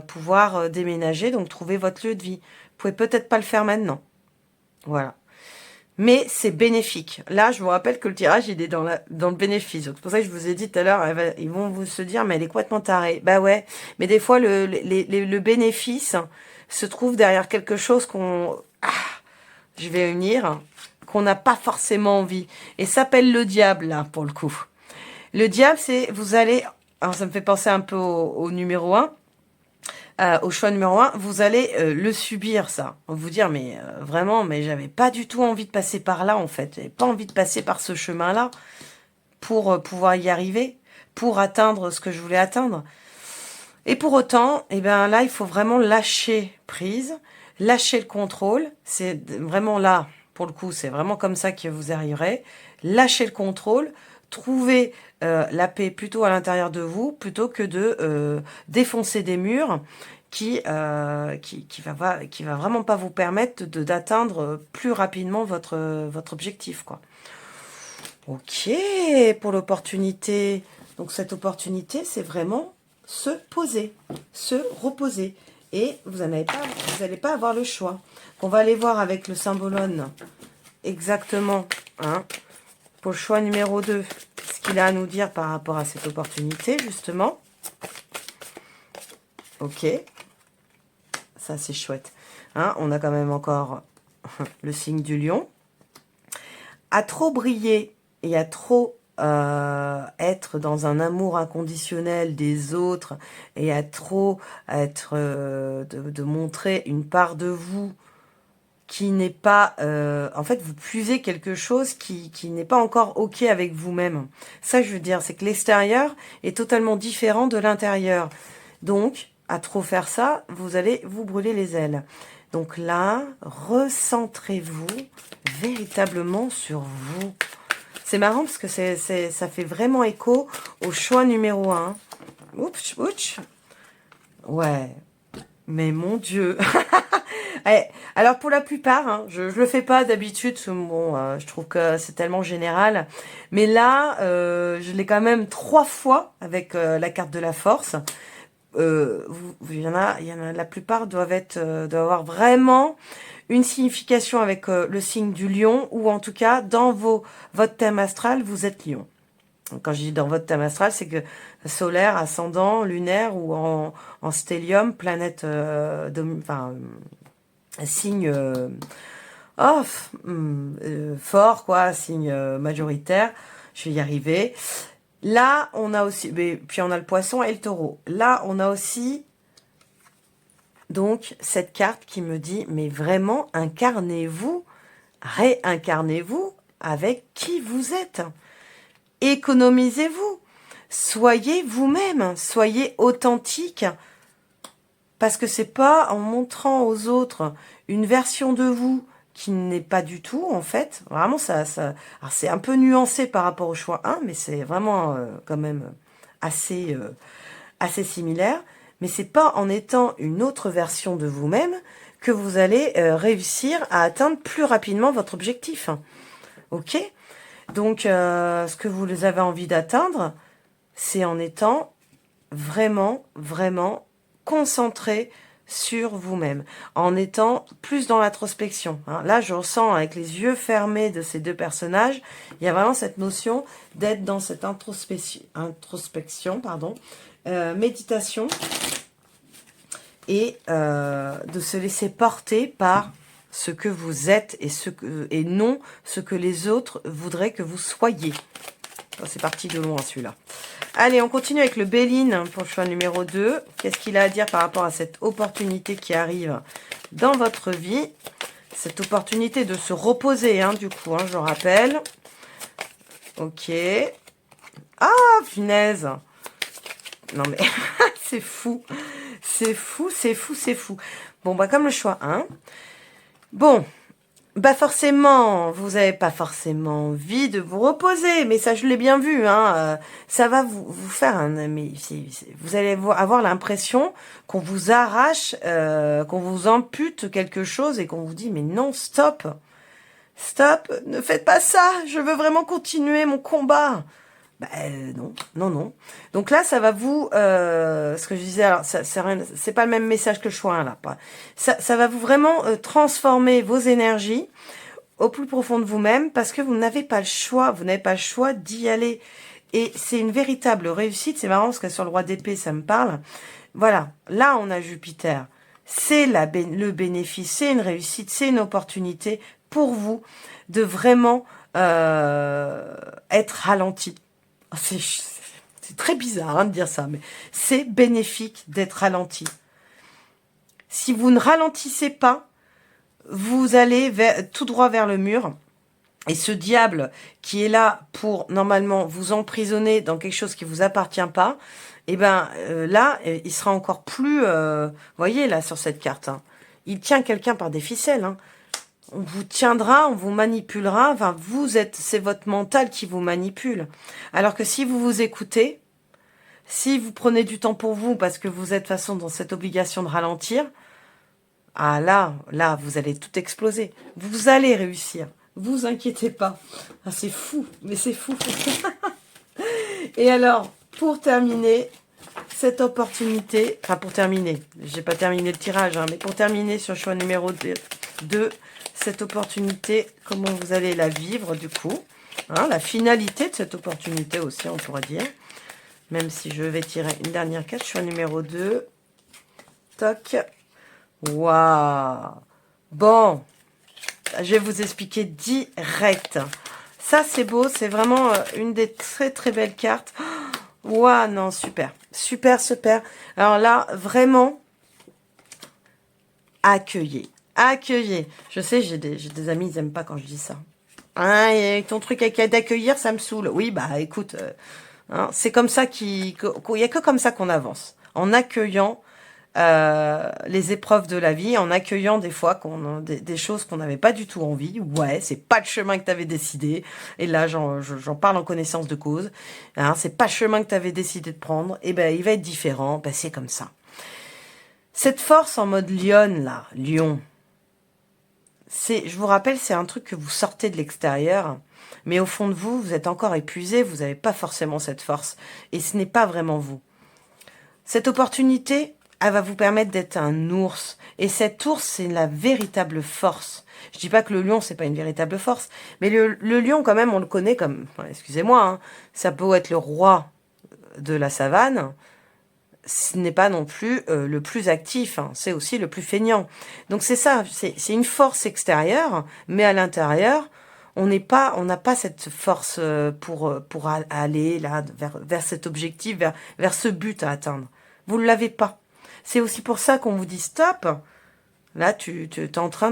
pouvoir déménager, donc trouver votre lieu de vie. Vous pouvez peut-être pas le faire maintenant. Voilà. Mais c'est bénéfique. Là, je vous rappelle que le tirage, il est dans le bénéfice. Donc, c'est pour ça que je vous ai dit tout à l'heure, ils vont vous se dire, mais elle est complètement tarée. Bah ouais, mais des fois, le bénéfice se trouve derrière quelque chose je vais unir, qu'on n'a pas forcément envie. Et ça s'appelle le diable, là, pour le coup. Le diable, c'est, vous allez, alors ça me fait penser un peu au numéro 1, au choix numéro 1, vous allez le subir, ça. Vous dire, mais vraiment, mais j'avais pas du tout envie de passer par là, en fait. J'avais pas envie de passer par ce chemin-là pour pouvoir y arriver, pour atteindre ce que je voulais atteindre. Et pour autant, eh ben là, il faut vraiment lâcher prise, lâcher le contrôle. C'est vraiment là, pour le coup, c'est vraiment comme ça que vous arriverez. Lâcher le contrôle, trouver la paix plutôt à l'intérieur de vous, plutôt que de défoncer des murs qui va vraiment pas vous permettre d'atteindre plus rapidement votre objectif, quoi. Ok, pour l'opportunité. Donc cette opportunité, c'est vraiment se poser, se reposer. Et vous n'allez pas avoir le choix. On va aller voir avec le symbolone exactement, hein, pour le choix numéro 2, ce qu'il a à nous dire par rapport à cette opportunité, justement. Ok, ça c'est chouette. Hein, on a quand même encore le signe du lion. À trop briller et à trop être dans un amour inconditionnel des autres et à trop être de montrer une part de vous qui n'est pas... en fait, vous puisez quelque chose qui n'est pas encore OK avec vous-même. Ça, je veux dire, c'est que l'extérieur est totalement différent de l'intérieur. Donc, à trop faire ça, vous allez vous brûler les ailes. Donc là, recentrez-vous véritablement sur vous. C'est marrant parce que ça fait vraiment écho au choix numéro 1. Oups, ouch. Ouais. Mais mon Dieu. Allez, alors pour la plupart, hein, je le fais pas d'habitude, bon, je trouve que c'est tellement général. Mais là, je l'ai quand même 3 fois avec la carte de la force. Il y en a, la plupart doivent avoir vraiment une signification avec le signe du lion, ou en tout cas, dans votre thème astral, vous êtes lion. Quand je dis dans votre thème astral, c'est que solaire, ascendant, lunaire, ou en stellium, planète, signe fort, quoi, signe majoritaire. Je vais y arriver. Là, on a aussi, puis on a le poisson et le taureau. Là, on a aussi donc cette carte qui me dit, mais vraiment, incarnez-vous réincarnez-vous avec qui vous êtes. Économisez-vous. Soyez vous-même. Soyez authentique. Parce que c'est pas en montrant aux autres une version de vous qui n'est pas du tout, en fait. Vraiment, alors c'est un peu nuancé par rapport au choix 1, mais c'est vraiment quand même assez, assez similaire. Mais c'est pas en étant une autre version de vous-même que vous allez réussir à atteindre plus rapidement votre objectif. Ok? Donc, ce que vous avez envie d'atteindre, c'est en étant vraiment, vraiment concentré sur vous-même, en étant plus dans l'introspection. Là, je ressens avec les yeux fermés de ces deux personnages, il y a vraiment cette notion d'être dans cette introspection, méditation, et de se laisser porter par ce que vous êtes et non ce que les autres voudraient que vous soyez. C'est parti de loin celui-là. Allez, on continue avec le Béline pour le choix numéro 2. Qu'est-ce qu'il a à dire par rapport à cette opportunité qui arrive dans votre vie? Cette opportunité de se reposer, du coup, je rappelle. Ok. Ah, punaise. Non mais, c'est fou. C'est fou, c'est fou, c'est fou. Bon, comme le choix 1. Bon, forcément, vous n'avez pas forcément envie de vous reposer, mais ça, je l'ai bien vu, ça va vous faire vous allez avoir l'impression qu'on vous arrache, qu'on vous ampute quelque chose et qu'on vous dit, mais non, stop, stop, ne faites pas ça, je veux vraiment continuer mon combat. Non, non, non. Donc là, ça va vous, ce que je disais, alors c'est pas le même message que le choix 1, là. Ça va vous vraiment transformer vos énergies au plus profond de vous-même parce que vous n'avez pas le choix, d'y aller. Et c'est une véritable réussite. C'est marrant parce que sur le roi d'épée, ça me parle. Voilà, là, on a Jupiter. C'est le bénéfice, c'est une réussite, c'est une opportunité pour vous de vraiment être ralenti. C'est très bizarre de dire ça, mais c'est bénéfique d'être ralenti. Si vous ne ralentissez pas, vous allez tout droit vers le mur. Et ce diable qui est là pour, normalement, vous emprisonner dans quelque chose qui ne vous appartient pas, là, il sera encore plus... voyez, là, sur cette carte, il tient quelqu'un par des ficelles, On vous tiendra, on vous manipulera. Enfin, c'est votre mental qui vous manipule. Alors que si vous vous écoutez, si vous prenez du temps pour vous, parce que vous êtes de toute façon dans cette obligation de ralentir, là, vous allez tout exploser. Vous allez réussir. Vous inquiétez pas. C'est fou, mais c'est fou. Et alors, pour terminer cette opportunité, j'ai pas terminé le tirage, mais pour terminer sur le choix numéro 2, cette opportunité, comment vous allez la vivre du coup, la finalité de cette opportunité aussi, on pourrait dire, même si je vais tirer une dernière carte, choix numéro 2, toc, waouh, bon, je vais vous expliquer direct, ça c'est beau, c'est vraiment une des très très belles cartes, waouh, non, super, super, super, alors là, vraiment, accueillez. Je sais, j'ai des amis, ils n'aiment pas quand je dis ça. Et ton truc d'accueillir, ça me saoule. Oui, écoute, c'est comme ça qu'il y a que comme ça qu'on avance. En accueillant les épreuves de la vie, en accueillant des fois des choses qu'on n'avait pas du tout envie. Ouais, c'est pas le chemin que tu avais décidé. Et là, j'en parle en connaissance de cause. C'est pas le chemin que tu avais décidé de prendre. Et il va être différent. C'est comme ça. Cette force en mode lion, je vous rappelle, c'est un truc que vous sortez de l'extérieur, mais au fond de vous, vous êtes encore épuisé, vous n'avez pas forcément cette force, et ce n'est pas vraiment vous. Cette opportunité, elle va vous permettre d'être un ours, et cet ours, c'est la véritable force. Je dis pas que le lion, c'est pas une véritable force, mais le lion, quand même, on le connaît comme, excusez-moi, ça peut être le roi de la savane, ce n'est pas non plus le plus actif, c'est aussi le plus feignant. Donc c'est ça, c'est une force extérieure, mais à l'intérieur, on n'a pas cette force pour aller là vers cet objectif, vers ce but à atteindre. Vous ne l'avez pas. C'est aussi pour ça qu'on vous dit stop. Là, tu es en train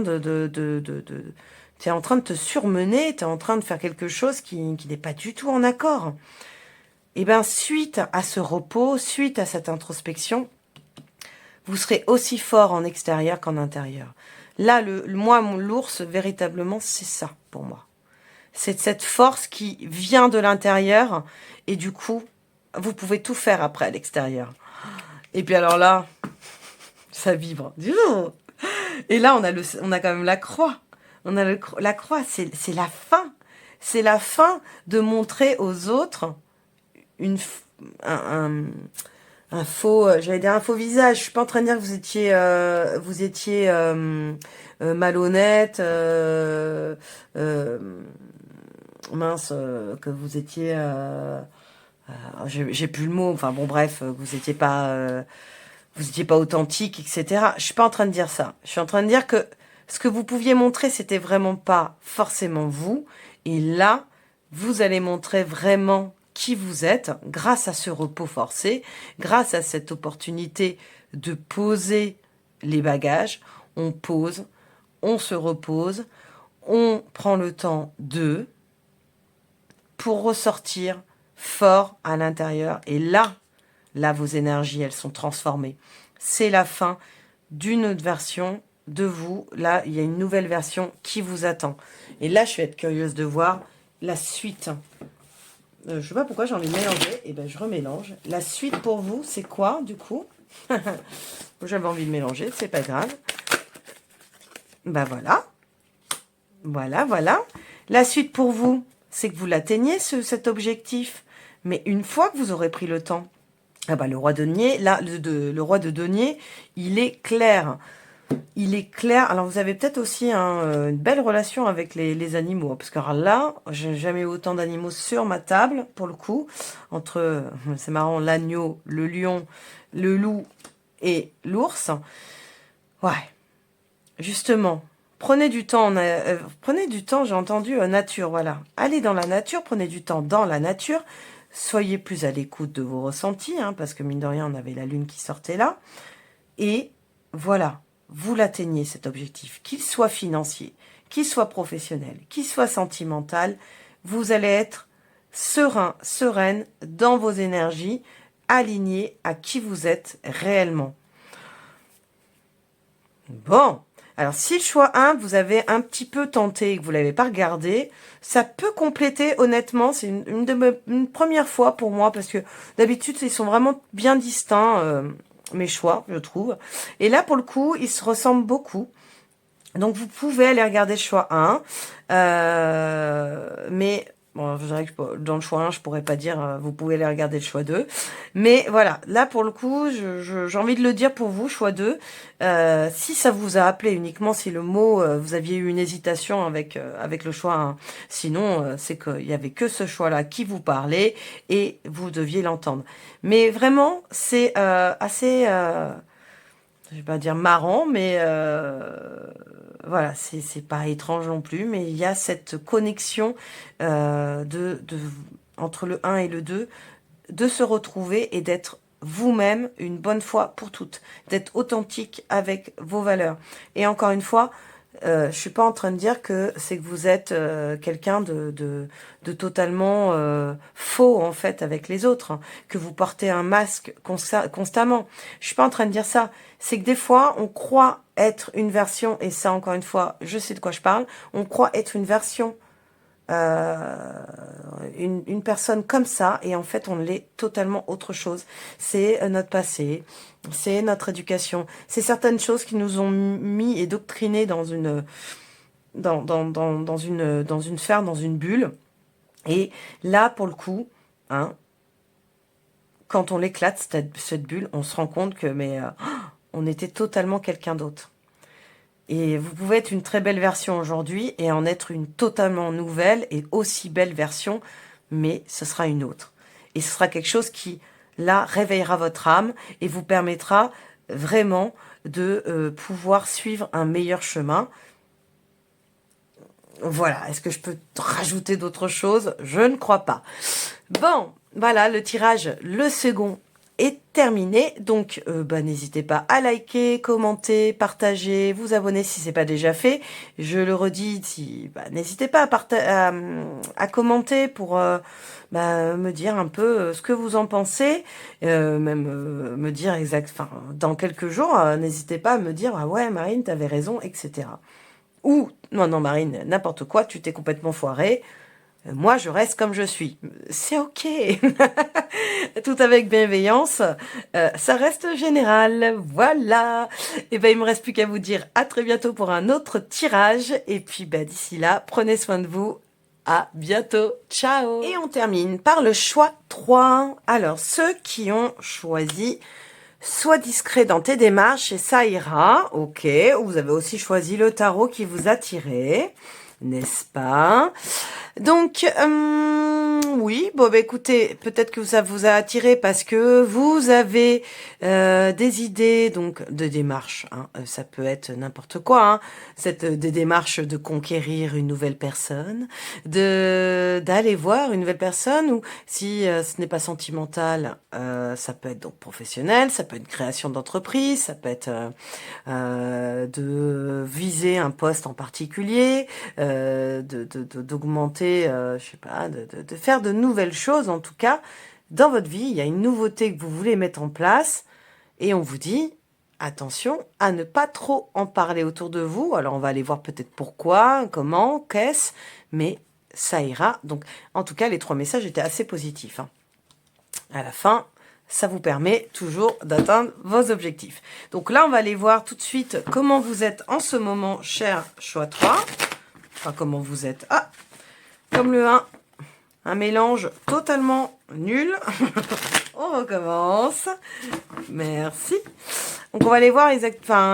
Tu es en train de te surmener, tu es en train de faire quelque chose qui n'est pas du tout en accord. Et bien, suite à ce repos, suite à cette introspection, vous serez aussi fort en extérieur qu'en intérieur. Là, moi, l'ours, véritablement, c'est ça pour moi. C'est cette force qui vient de l'intérieur et du coup, vous pouvez tout faire après à l'extérieur. Et puis alors là, ça vibre. Et là, on a quand même la croix. On a la croix, c'est la fin. C'est la fin de montrer aux autres un faux, j'allais dire un faux visage. Je suis pas en train de dire que vous étiez malhonnête, mince, que vous étiez, j'ai plus le mot. Enfin bon, bref, vous étiez pas authentique, etc. Je suis pas en train de dire ça. Je suis en train de dire que ce que vous pouviez montrer, c'était vraiment pas forcément vous. Et là, vous allez montrer vraiment qui vous êtes grâce à ce repos forcé, grâce à cette opportunité de poser les bagages. On pose, on se repose, on prend le temps pour ressortir fort à l'intérieur. Et là, vos énergies, elles sont transformées. C'est la fin d'une autre version de vous. Là, il y a une nouvelle version qui vous attend. Et là, je vais être curieuse de voir la suite. Je ne sais pas pourquoi j'ai envie de mélanger. Et bien, je remélange. La suite pour vous, c'est quoi, du coup? J'avais envie de mélanger, c'est pas grave. Ben voilà. Voilà. La suite pour vous, c'est que vous l'atteignez, cet objectif. Mais une fois que vous aurez pris le temps, ah bah, le roi de denier, il est clair. Il est clair. Alors, vous avez peut-être aussi une belle relation avec les animaux. Parce que là, j'ai jamais eu autant d'animaux sur ma table, pour le coup. Entre, c'est marrant, l'agneau, le lion, le loup et l'ours. Ouais. Justement, prenez du temps, j'ai entendu nature, voilà. Allez dans la nature, prenez du temps dans la nature. Soyez plus à l'écoute de vos ressentis, parce que mine de rien, on avait la lune qui sortait là. Et voilà, vous l'atteignez cet objectif, qu'il soit financier, qu'il soit professionnel, qu'il soit sentimental. Vous allez être serein, sereine dans vos énergies, alignés à qui vous êtes réellement. Bon. Alors, si le choix 1, vous avez un petit peu tenté et que vous ne l'avez pas regardé, ça peut compléter, honnêtement. C'est une première fois pour moi, parce que d'habitude, ils sont vraiment bien distincts, mes choix, je trouve. Et là, pour le coup, ils se ressemblent beaucoup. Donc, vous pouvez aller regarder le choix 1. Mais... Bon, je dirais que dans le choix 1, je pourrais pas dire vous pouvez aller regarder le choix 2. Mais voilà, là pour le coup, j'ai envie de le dire pour vous, choix 2. Si ça vous a appelé uniquement, si le mot, vous aviez eu une hésitation avec le choix 1. Sinon, c'est qu'il y avait que ce choix-là qui vous parlait et vous deviez l'entendre. Mais vraiment, c'est assez... je vais pas dire marrant, mais voilà, c'est pas étrange non plus, mais il y a cette connexion entre le 1 et le 2, de se retrouver et d'être vous-même une bonne fois pour toutes, d'être authentique avec vos valeurs. Et encore une fois, je suis pas en train de dire que c'est que vous êtes quelqu'un de totalement faux en fait avec les autres, que vous portez un masque constamment. Je suis pas en train de dire ça. C'est que des fois, on croit être une version, et ça encore une fois, je sais de quoi je parle, on croit être une version, une personne comme ça, et en fait, on l'est totalement autre chose. C'est notre passé, c'est notre éducation, c'est certaines choses qui nous ont mis et doctrinés dans une sphère, dans une bulle. Et là, pour le coup, quand on l'éclate, cette bulle, on se rend compte que on était totalement quelqu'un d'autre. Et vous pouvez être une très belle version aujourd'hui et en être une totalement nouvelle et aussi belle version, mais ce sera une autre. Et ce sera quelque chose qui, là, réveillera votre âme et vous permettra vraiment de pouvoir suivre un meilleur chemin. Voilà, est-ce que je peux rajouter d'autres choses? Je ne crois pas. Bon, voilà, le tirage, le second, est terminé. Donc, n'hésitez pas à liker, commenter, partager, vous abonner si c'est pas déjà fait. Je le redis, n'hésitez pas à commenter pour me dire un peu ce que vous en pensez, même me dire dans quelques jours, n'hésitez pas à me dire ah ouais Marine, t'avais raison, etc. Ou non Marine, n'importe quoi, tu t'es complètement foirée. Moi, je reste comme je suis. C'est ok. Tout avec bienveillance. Ça reste général. Voilà. Et il me reste plus qu'à vous dire à très bientôt pour un autre tirage. Et puis, d'ici là, prenez soin de vous. À bientôt. Ciao. Et on termine par le choix 3. Alors, ceux qui ont choisi sois discret dans tes démarches et ça ira. Ok. Vous avez aussi choisi le tarot qui vous a tiré. N'est-ce pas? Donc, oui, écoutez, peut-être que ça vous a attiré parce que vous avez des idées, donc, de démarches. Hein, ça peut être n'importe quoi. Hein, des démarches de conquérir une nouvelle personne, d'aller voir une nouvelle personne, ou si ce n'est pas sentimental, ça peut être donc professionnel, ça peut être une création d'entreprise, ça peut être de viser un poste en particulier, d'augmenter, je sais pas, de faire de nouvelles choses. En tout cas, dans votre vie, il y a une nouveauté que vous voulez mettre en place et on vous dit attention à ne pas trop en parler autour de vous. Alors, on va aller voir peut-être pourquoi, comment, qu'est-ce, mais ça ira. Donc, en tout cas, les 3 messages étaient assez positifs. Hein. À la fin, ça vous permet toujours d'atteindre vos objectifs. Donc là, on va aller voir tout de suite comment vous êtes en ce moment, cher choix 3. Enfin, comment vous êtes. Ah, comme le 1, un mélange totalement nul. On recommence. Merci. Donc, on va aller voir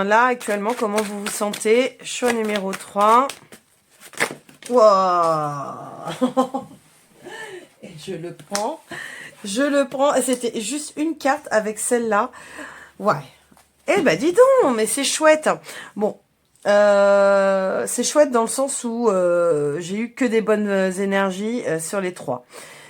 là, actuellement, comment vous vous sentez. Choix numéro 3. Waouh. Et je le prends. Je le prends. C'était juste une carte avec celle-là. Ouais. Eh dis donc, mais c'est chouette. Bon, c'est chouette dans le sens où j'ai eu que des bonnes énergies sur les 3.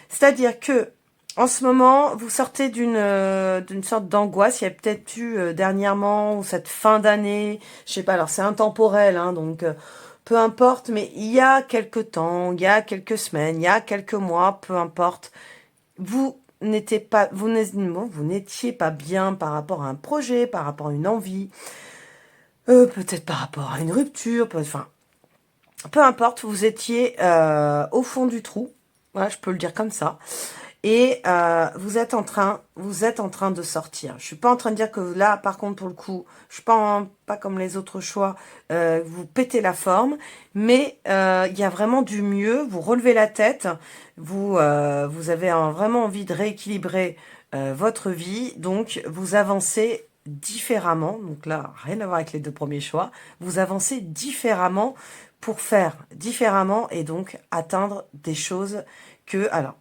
C'est-à-dire que en ce moment, vous sortez d'une sorte d'angoisse. Il y a peut-être eu dernièrement ou cette fin d'année, je sais pas. Alors c'est intemporel, hein, donc peu importe. Mais il y a quelques temps, il y a quelques semaines, il y a quelques mois, peu importe. Vous n'étiez pas bien par rapport à un projet, par rapport à une envie. Peut-être par rapport à une rupture, enfin, peu importe, vous étiez au fond du trou, voilà, je peux le dire comme ça, et vous êtes en train de sortir. Je suis pas en train de dire que là, par contre, pour le coup, je suis pas comme les autres choix, vous pétez la forme, mais il y a vraiment du mieux, vous relevez la tête, vous avez vraiment envie de rééquilibrer votre vie, donc vous avancez différemment, donc là, rien à voir avec les 2 premiers choix, vous avancez différemment pour faire différemment et donc atteindre des choses que, alors,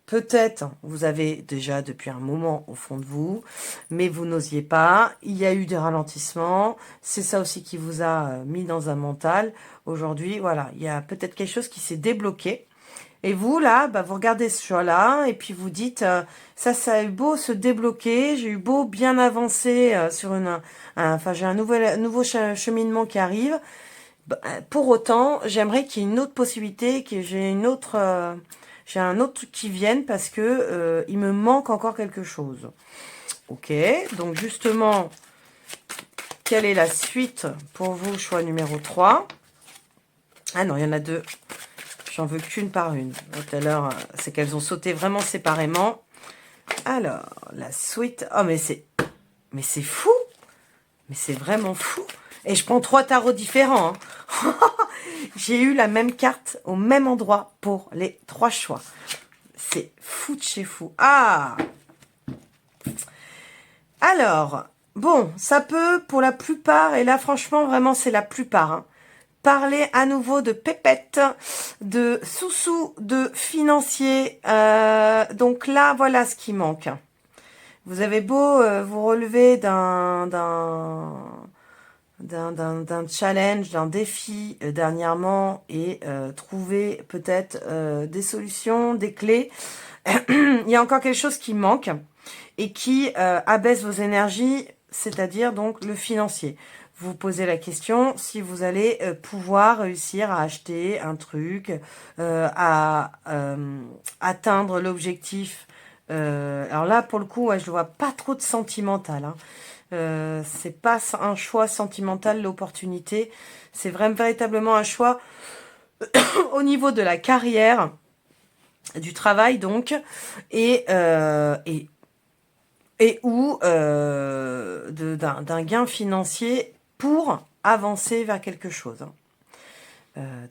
peut-être vous avez déjà depuis un moment au fond de vous, mais vous n'osiez pas, il y a eu des ralentissements, c'est ça aussi qui vous a mis dans un mental. Aujourd'hui, voilà, il y a peut-être quelque chose qui s'est débloqué. Et vous, là, vous regardez ce choix-là, et puis vous dites, ça a eu beau se débloquer, j'ai eu beau bien avancer sur j'ai un nouveau cheminement qui arrive. Pour autant, j'aimerais qu'il y ait une autre possibilité, que j'ai un autre truc qui vienne parce que il me manque encore quelque chose. Ok, donc justement, quelle est la suite pour vous, choix numéro 3? Ah non, il y en a 2. J'en veux qu'une par une. Tout à l'heure, c'est qu'elles ont sauté vraiment séparément. Alors, la suite. Oh, mais c'est fou. Mais c'est vraiment fou. Et je prends 3 tarots différents. Hein. J'ai eu la même carte au même endroit pour les 3 choix. C'est fou de chez fou. Ah! Alors, bon, ça peut pour la plupart, et là franchement, vraiment, c'est la plupart, hein, parler à nouveau de pépettes, de sous-sous, de financiers. Donc là, voilà ce qui manque. Vous avez beau vous relever d'un challenge, d'un défi dernièrement et trouver peut-être des solutions, des clés. Il y a encore quelque chose qui manque. et qui abaisse vos énergies, c'est-à-dire donc le financier. Vous posez la question si vous allez pouvoir réussir à acheter un truc, à atteindre l'objectif. Alors là, pour le coup, ouais, je ne vois pas trop de sentimental. Hein. C'est pas un choix sentimental, l'opportunité. C'est vraiment véritablement un choix au niveau de la carrière, du travail donc, et, ou d'un gain financier pour avancer vers quelque chose.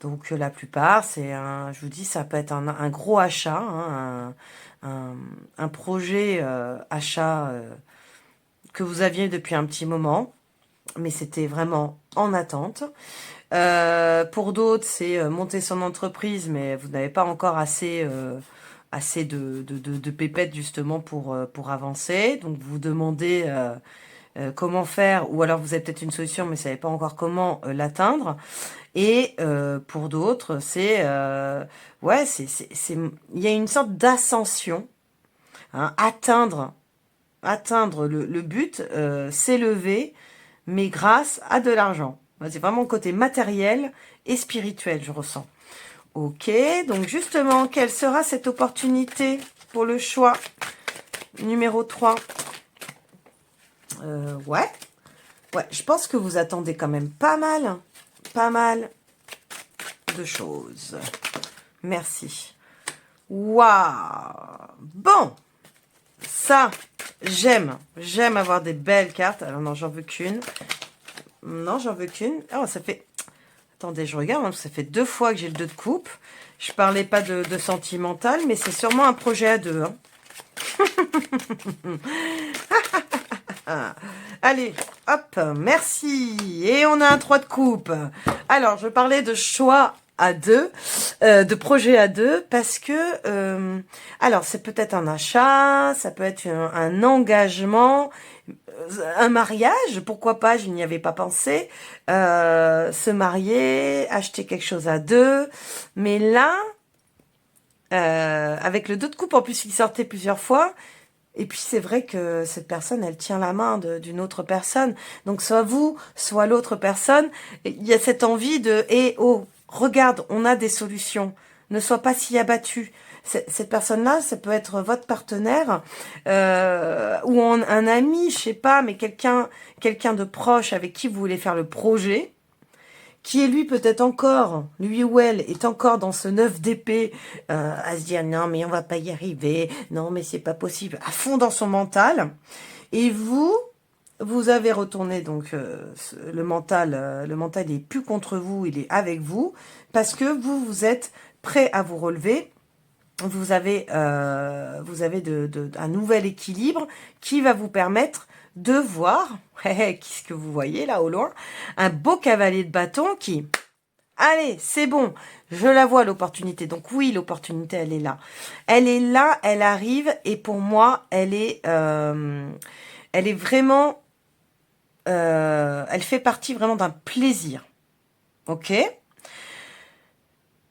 Donc la plupart, je vous dis, ça peut être un gros achat, hein, un projet achat que vous aviez depuis un petit moment, mais c'était vraiment en attente. Pour d'autres, c'est monter son entreprise, mais vous n'avez pas encore assez de pépettes justement pour avancer. Donc vous demandez comment faire, ou alors vous avez peut-être une solution, mais vous ne savez pas encore comment l'atteindre. Et pour d'autres, ouais, il y a une sorte d'ascension, hein, atteindre le but, s'élever, mais grâce à de l'argent. C'est vraiment le côté matériel et spirituel, je ressens. Ok, donc justement, quelle sera cette opportunité pour le choix numéro 3? Ouais, je pense que vous attendez quand même pas mal de choses. Merci. Waouh! Bon, ça, j'aime avoir des belles cartes. Alors non, j'en veux qu'une. Non, j'en veux qu'une. Oh, ça fait... Attendez, je regarde, hein, ça fait 2 fois que j'ai le 2 de coupe. Je parlais pas de sentimental, mais c'est sûrement un projet à 2. Hein. Allez, hop, merci. Et on a un 3 de coupe. Alors, je parlais de choix à 2, de projet à 2, parce que, alors, c'est peut-être un achat, ça peut être un engagement, un mariage, pourquoi pas, je n'y avais pas pensé, se marier, acheter quelque chose à 2, mais là, avec le 2 de coupe, en plus, il sortait plusieurs fois, et puis c'est vrai que cette personne, elle tient la main d'une autre personne. Donc soit vous, soit l'autre personne, il y a cette envie de oh, regarde, on a des solutions. Ne sois pas si abattu. Cette personne-là, ça peut être votre partenaire ou un ami, je sais pas, mais quelqu'un de proche avec qui vous voulez faire le projet, qui est lui peut-être encore, lui ou elle est encore dans ce 9 d'épée, à se dire non mais on va pas y arriver, non mais c'est pas possible, à fond dans son mental. Et vous avez retourné donc le mental est plus contre vous, il est avec vous, parce que vous êtes prêt à vous relever. Vous avez un nouvel équilibre qui va vous permettre de voir, qu'est-ce que vous voyez là au loin, un beau cavalier de bâton qui, allez, c'est bon, je la vois l'opportunité. Donc oui, l'opportunité, elle est là. Elle est là, elle arrive, et pour moi, elle est vraiment, elle fait partie vraiment d'un plaisir. Ok ?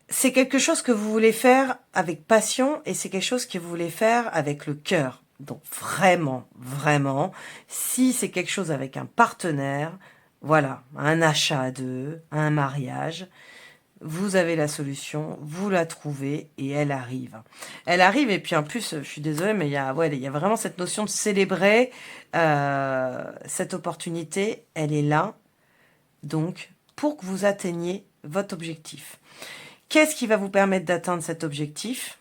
C'est quelque chose que vous voulez faire avec passion et c'est quelque chose que vous voulez faire avec le cœur. Donc vraiment, vraiment, si c'est quelque chose avec un partenaire, voilà, un achat à 2, un mariage, vous avez la solution, vous la trouvez et elle arrive. Elle arrive et puis en plus, je suis désolée, mais il y a vraiment cette notion de célébrer cette opportunité, elle est là, donc pour que vous atteigniez votre objectif. Qu'est-ce qui va vous permettre d'atteindre cet objectif?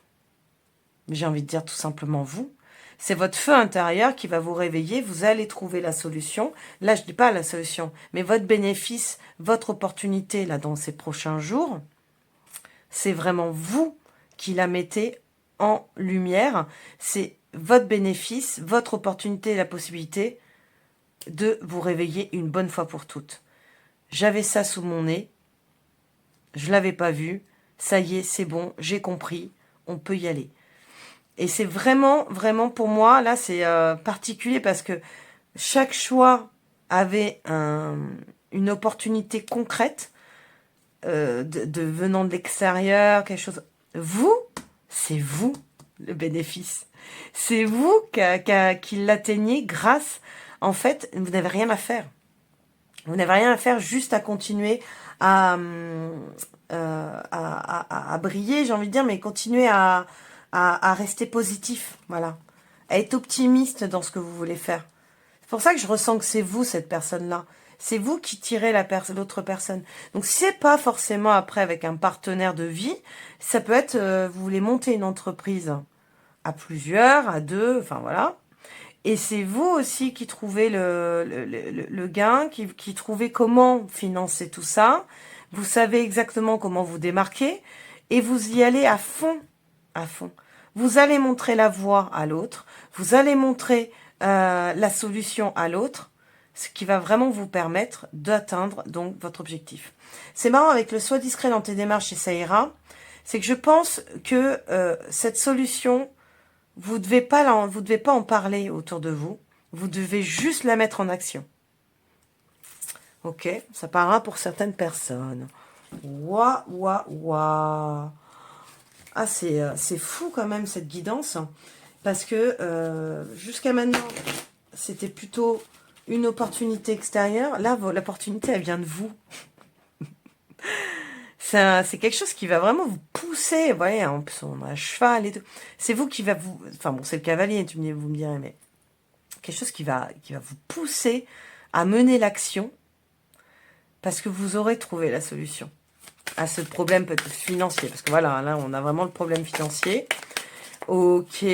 J'ai envie de dire tout simplement vous. C'est votre feu intérieur qui va vous réveiller. Vous allez trouver la solution. Là, je ne dis pas la solution, mais votre bénéfice, votre opportunité là dans ces prochains jours, c'est vraiment vous qui la mettez en lumière. C'est votre bénéfice, votre opportunité, la possibilité de vous réveiller une bonne fois pour toutes. J'avais ça sous mon nez. Je l'avais pas vu. Ça y est, c'est bon, j'ai compris, on peut y aller. Et c'est vraiment, vraiment pour moi, là c'est particulier parce que chaque choix avait une opportunité concrète venant de l'extérieur, quelque chose. Vous, c'est vous le bénéfice. C'est vous qui l'atteignez grâce, en fait, vous n'avez rien à faire. Vous n'avez rien à faire, juste à continuer à briller, j'ai envie de dire, mais continuer à rester positif, voilà. À être optimiste dans ce que vous voulez faire. C'est pour ça que je ressens que c'est vous, cette personne-là. C'est vous qui tirez l'autre personne. Donc, si c'est pas forcément après avec un partenaire de vie, ça peut être, vous voulez monter une entreprise à plusieurs, à deux, enfin voilà. Et c'est vous aussi qui trouvez le gain, qui trouvez comment financer tout ça. Vous savez exactement comment vous démarquer et vous y allez à fond, à fond. Vous allez montrer la voie à l'autre, vous allez montrer la solution à l'autre, ce qui va vraiment vous permettre d'atteindre donc votre objectif. C'est marrant avec le sois discret dans tes démarches et ça ira, c'est que je pense que cette solution, vous devez pas en parler autour de vous. Vous devez juste la mettre en action. Ok, ça parlera pour certaines personnes. Ouah, ouah, ouah. Ah, c'est fou quand même cette guidance. Parce que jusqu'à maintenant, c'était plutôt une opportunité extérieure. Là, l'opportunité, elle vient de vous. C'est quelque chose qui va vraiment vous pousser. Vous voyez, en plus, on a un cheval et tout. C'est vous qui va vous... Enfin bon, c'est le cavalier, vous me direz, mais... Quelque chose qui va vous pousser à mener l'action parce que vous aurez trouvé la solution à ce problème peut-être financier. Parce que voilà, là, on a vraiment le problème financier. Ok.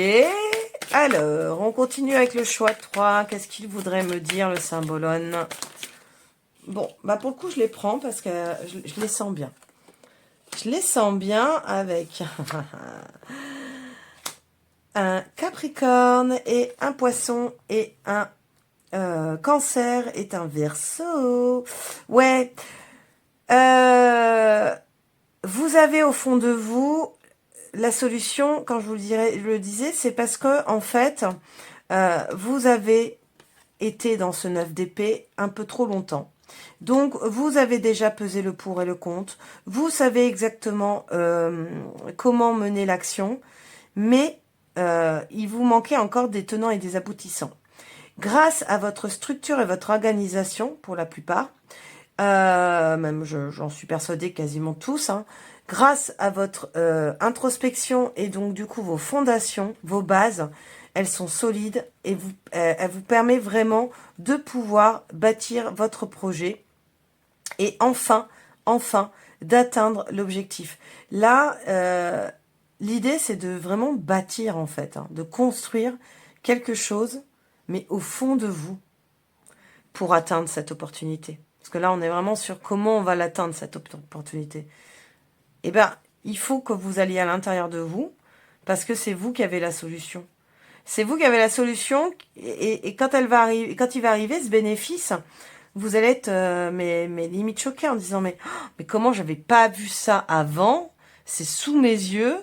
Alors, on continue avec le choix 3. Qu'est-ce qu'il voudrait me dire, le symbolone? Bon, bah pour le coup, je les prends parce que je les sens bien. Je les sens bien avec un Capricorne et un Poisson et un Cancer est un Verseau. Ouais. Vous avez au fond de vous la solution, quand je le disais, c'est parce que en fait, vous avez été dans ce 9 d'épée un peu trop longtemps. Donc, vous avez déjà pesé le pour et le contre. Vous savez exactement comment mener l'action. Mais il vous manquait encore des tenants et des aboutissants. Grâce à votre structure et votre organisation, pour la plupart, même j'en suis persuadée quasiment tous, hein, grâce à votre introspection et donc du coup vos fondations, vos bases, elles sont solides et elles vous permettent vraiment de pouvoir bâtir votre projet et enfin d'atteindre l'objectif. Là, l'idée c'est de vraiment bâtir en fait, hein, de construire quelque chose, mais au fond de vous, pour atteindre cette opportunité. Parce que là, on est vraiment sur comment on va l'atteindre, cette opportunité. Eh bien, il faut que vous alliez à l'intérieur de vous, parce que c'est vous qui avez la solution. C'est vous qui avez la solution, et quand il va arriver, ce bénéfice, vous allez être mais limite choqué en disant mais comment j'avais pas vu ça avant, c'est sous mes yeux,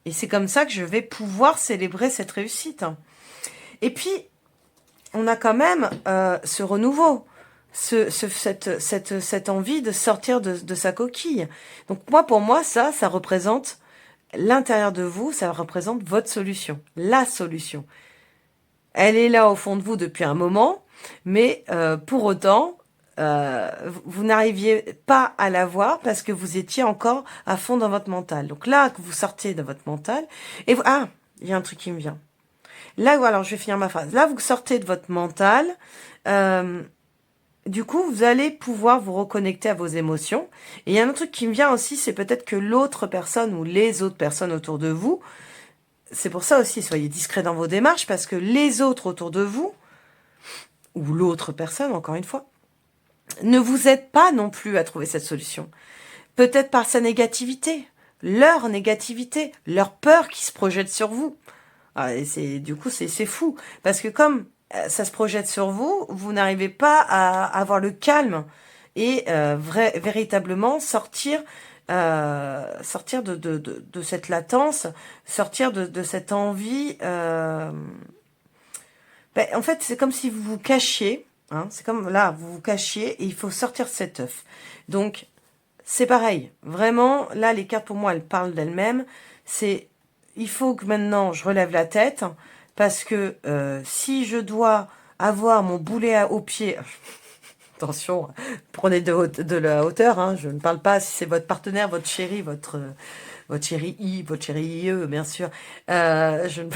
et c'est comme ça que je vais pouvoir célébrer cette réussite. Et puis, on a quand même ce renouveau, cette envie de sortir de sa coquille. Donc pour moi, ça représente l'intérieur de vous, ça représente votre solution, la solution. Elle est là au fond de vous depuis un moment, mais pour autant, vous n'arriviez pas à la voir parce que vous étiez encore à fond dans votre mental. Donc là, que vous sortez de votre mental, et vous, il y a un truc qui me vient. Là, alors je vais finir ma phrase. Là, vous sortez de votre mental. Du coup, vous allez pouvoir vous reconnecter à vos émotions. Et il y a un truc qui me vient aussi, c'est peut-être que l'autre personne ou les autres personnes autour de vous, c'est pour ça aussi, soyez discret dans vos démarches, parce que les autres autour de vous, ou l'autre personne, encore une fois, ne vous aident pas non plus à trouver cette solution. Peut-être par sa négativité, leur peur qui se projette sur vous. Du coup, c'est fou. Parce que comme ça se projette sur vous, vous n'arrivez pas à avoir le calme et véritablement sortir de cette latence, sortir de cette envie. En fait, c'est comme si vous vous cachiez. Hein, c'est comme là, vous vous cachiez et il faut sortir de cet œuf. Donc, c'est pareil. Vraiment, là, les cartes pour moi, elles parlent d'elles-mêmes. il faut que maintenant je relève la tête parce que si je dois avoir mon boulet au pied, attention, prenez de la hauteur, hein, je ne parle pas si c'est votre partenaire, votre chéri, votre chéri I, votre chéri IE, bien sûr. Je ne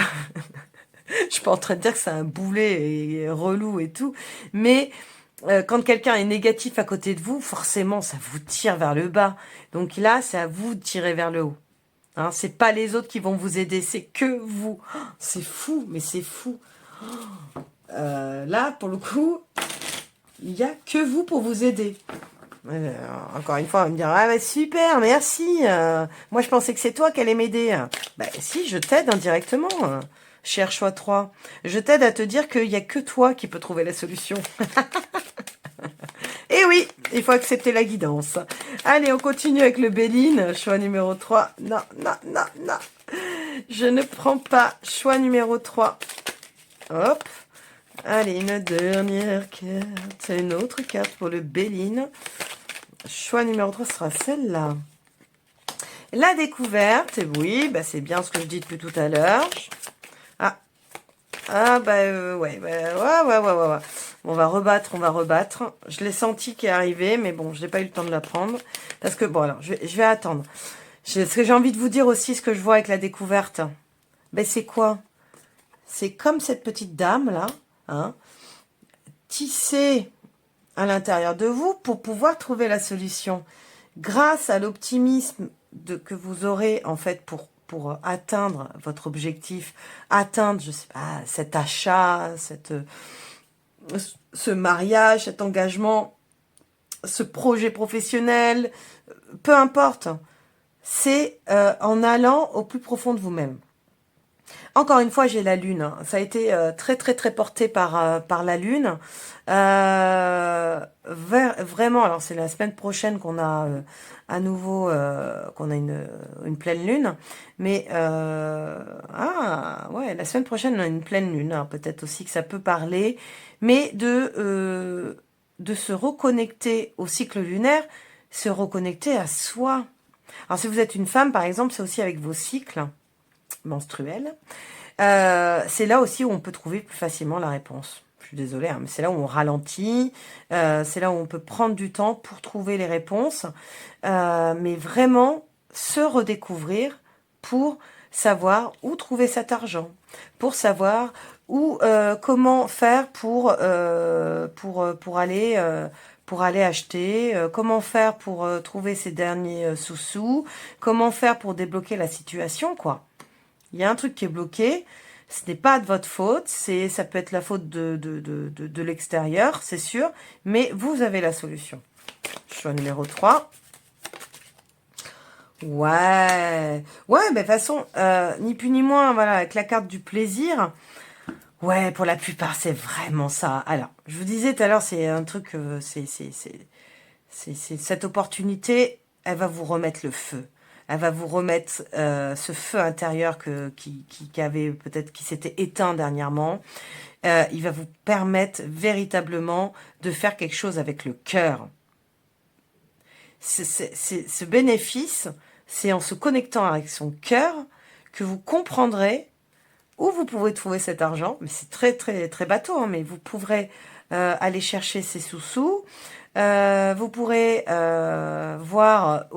je suis pas en train de dire que c'est un boulet et relou et tout, mais quand quelqu'un est négatif à côté de vous, forcément, ça vous tire vers le bas. Donc là, c'est à vous de tirer vers le haut. Hein, c'est pas les autres qui vont vous aider, c'est que vous. Oh, c'est fou, mais c'est fou. Là, pour le coup, il n'y a que vous pour vous aider. Encore une fois, on va me dire, ah bah super, merci. Moi, je pensais que c'est toi qui allais m'aider. Bah si, je t'aide indirectement. Cher choix 3. Je t'aide à te dire qu'il n'y a que toi qui peux trouver la solution. Et oui, il faut accepter la guidance. Allez, on continue avec le Béline. Choix numéro 3. Non, non, non, non. Je ne prends pas. Choix numéro 3. Hop. Allez, une dernière carte. Une autre carte pour le Béline. Choix numéro 3 sera celle-là. La découverte. Et oui, bah, c'est bien ce que je dis depuis tout à l'heure. Ouais. On va rebattre. Je l'ai senti qui est arrivé, mais bon, je n'ai pas eu le temps de la prendre. Parce que, bon, alors, je vais attendre. Ce que j'ai envie de vous dire aussi, ce que je vois avec la découverte, ben, c'est quoi? C'est comme cette petite dame, là, hein, tissée à l'intérieur de vous pour pouvoir trouver la solution. Grâce à l'optimisme que vous aurez, en fait, pour atteindre votre objectif, atteindre, je sais pas, cet achat, ce mariage, cet engagement, ce projet professionnel, peu importe. C'est en allant au plus profond de vous-même. Encore une fois, j'ai la lune. Hein. Ça a été très porté par la lune. Vraiment, alors c'est la semaine prochaine qu'on a à nouveau qu'on a une pleine lune. Mais ouais, la semaine prochaine on a une pleine lune. Hein. Peut-être aussi que ça peut parler, mais de se reconnecter au cycle lunaire, se reconnecter à soi. Alors si vous êtes une femme, par exemple, c'est aussi avec vos cycles menstruels. C'est là aussi où on peut trouver plus facilement la réponse. Je suis désolée, hein, mais c'est là où on ralentit, c'est là où on peut prendre du temps pour trouver les réponses, mais vraiment se redécouvrir pour savoir où trouver cet argent, pour savoir où, comment faire pour aller acheter, comment faire pour trouver ces derniers sous-sous, comment faire pour débloquer la situation, quoi. Il y a un truc qui est bloqué, ce n'est pas de votre faute, ça peut être la faute de l'extérieur, c'est sûr, mais vous avez la solution. Choix numéro 3. Ouais, mais de toute façon, ni plus ni moins, voilà, avec la carte du plaisir, ouais, pour la plupart, c'est vraiment ça. Alors, je vous disais tout à l'heure, c'est un truc, c'est cette opportunité, elle va vous remettre le feu. Elle va vous remettre ce feu intérieur qui s'était éteint dernièrement. Il va vous permettre véritablement de faire quelque chose avec le cœur. Ce bénéfice, c'est en se connectant avec son cœur que vous comprendrez où vous pouvez trouver cet argent. Mais c'est très bateau, hein, mais vous pourrez aller chercher ces sous-sous. Vous pourrez voir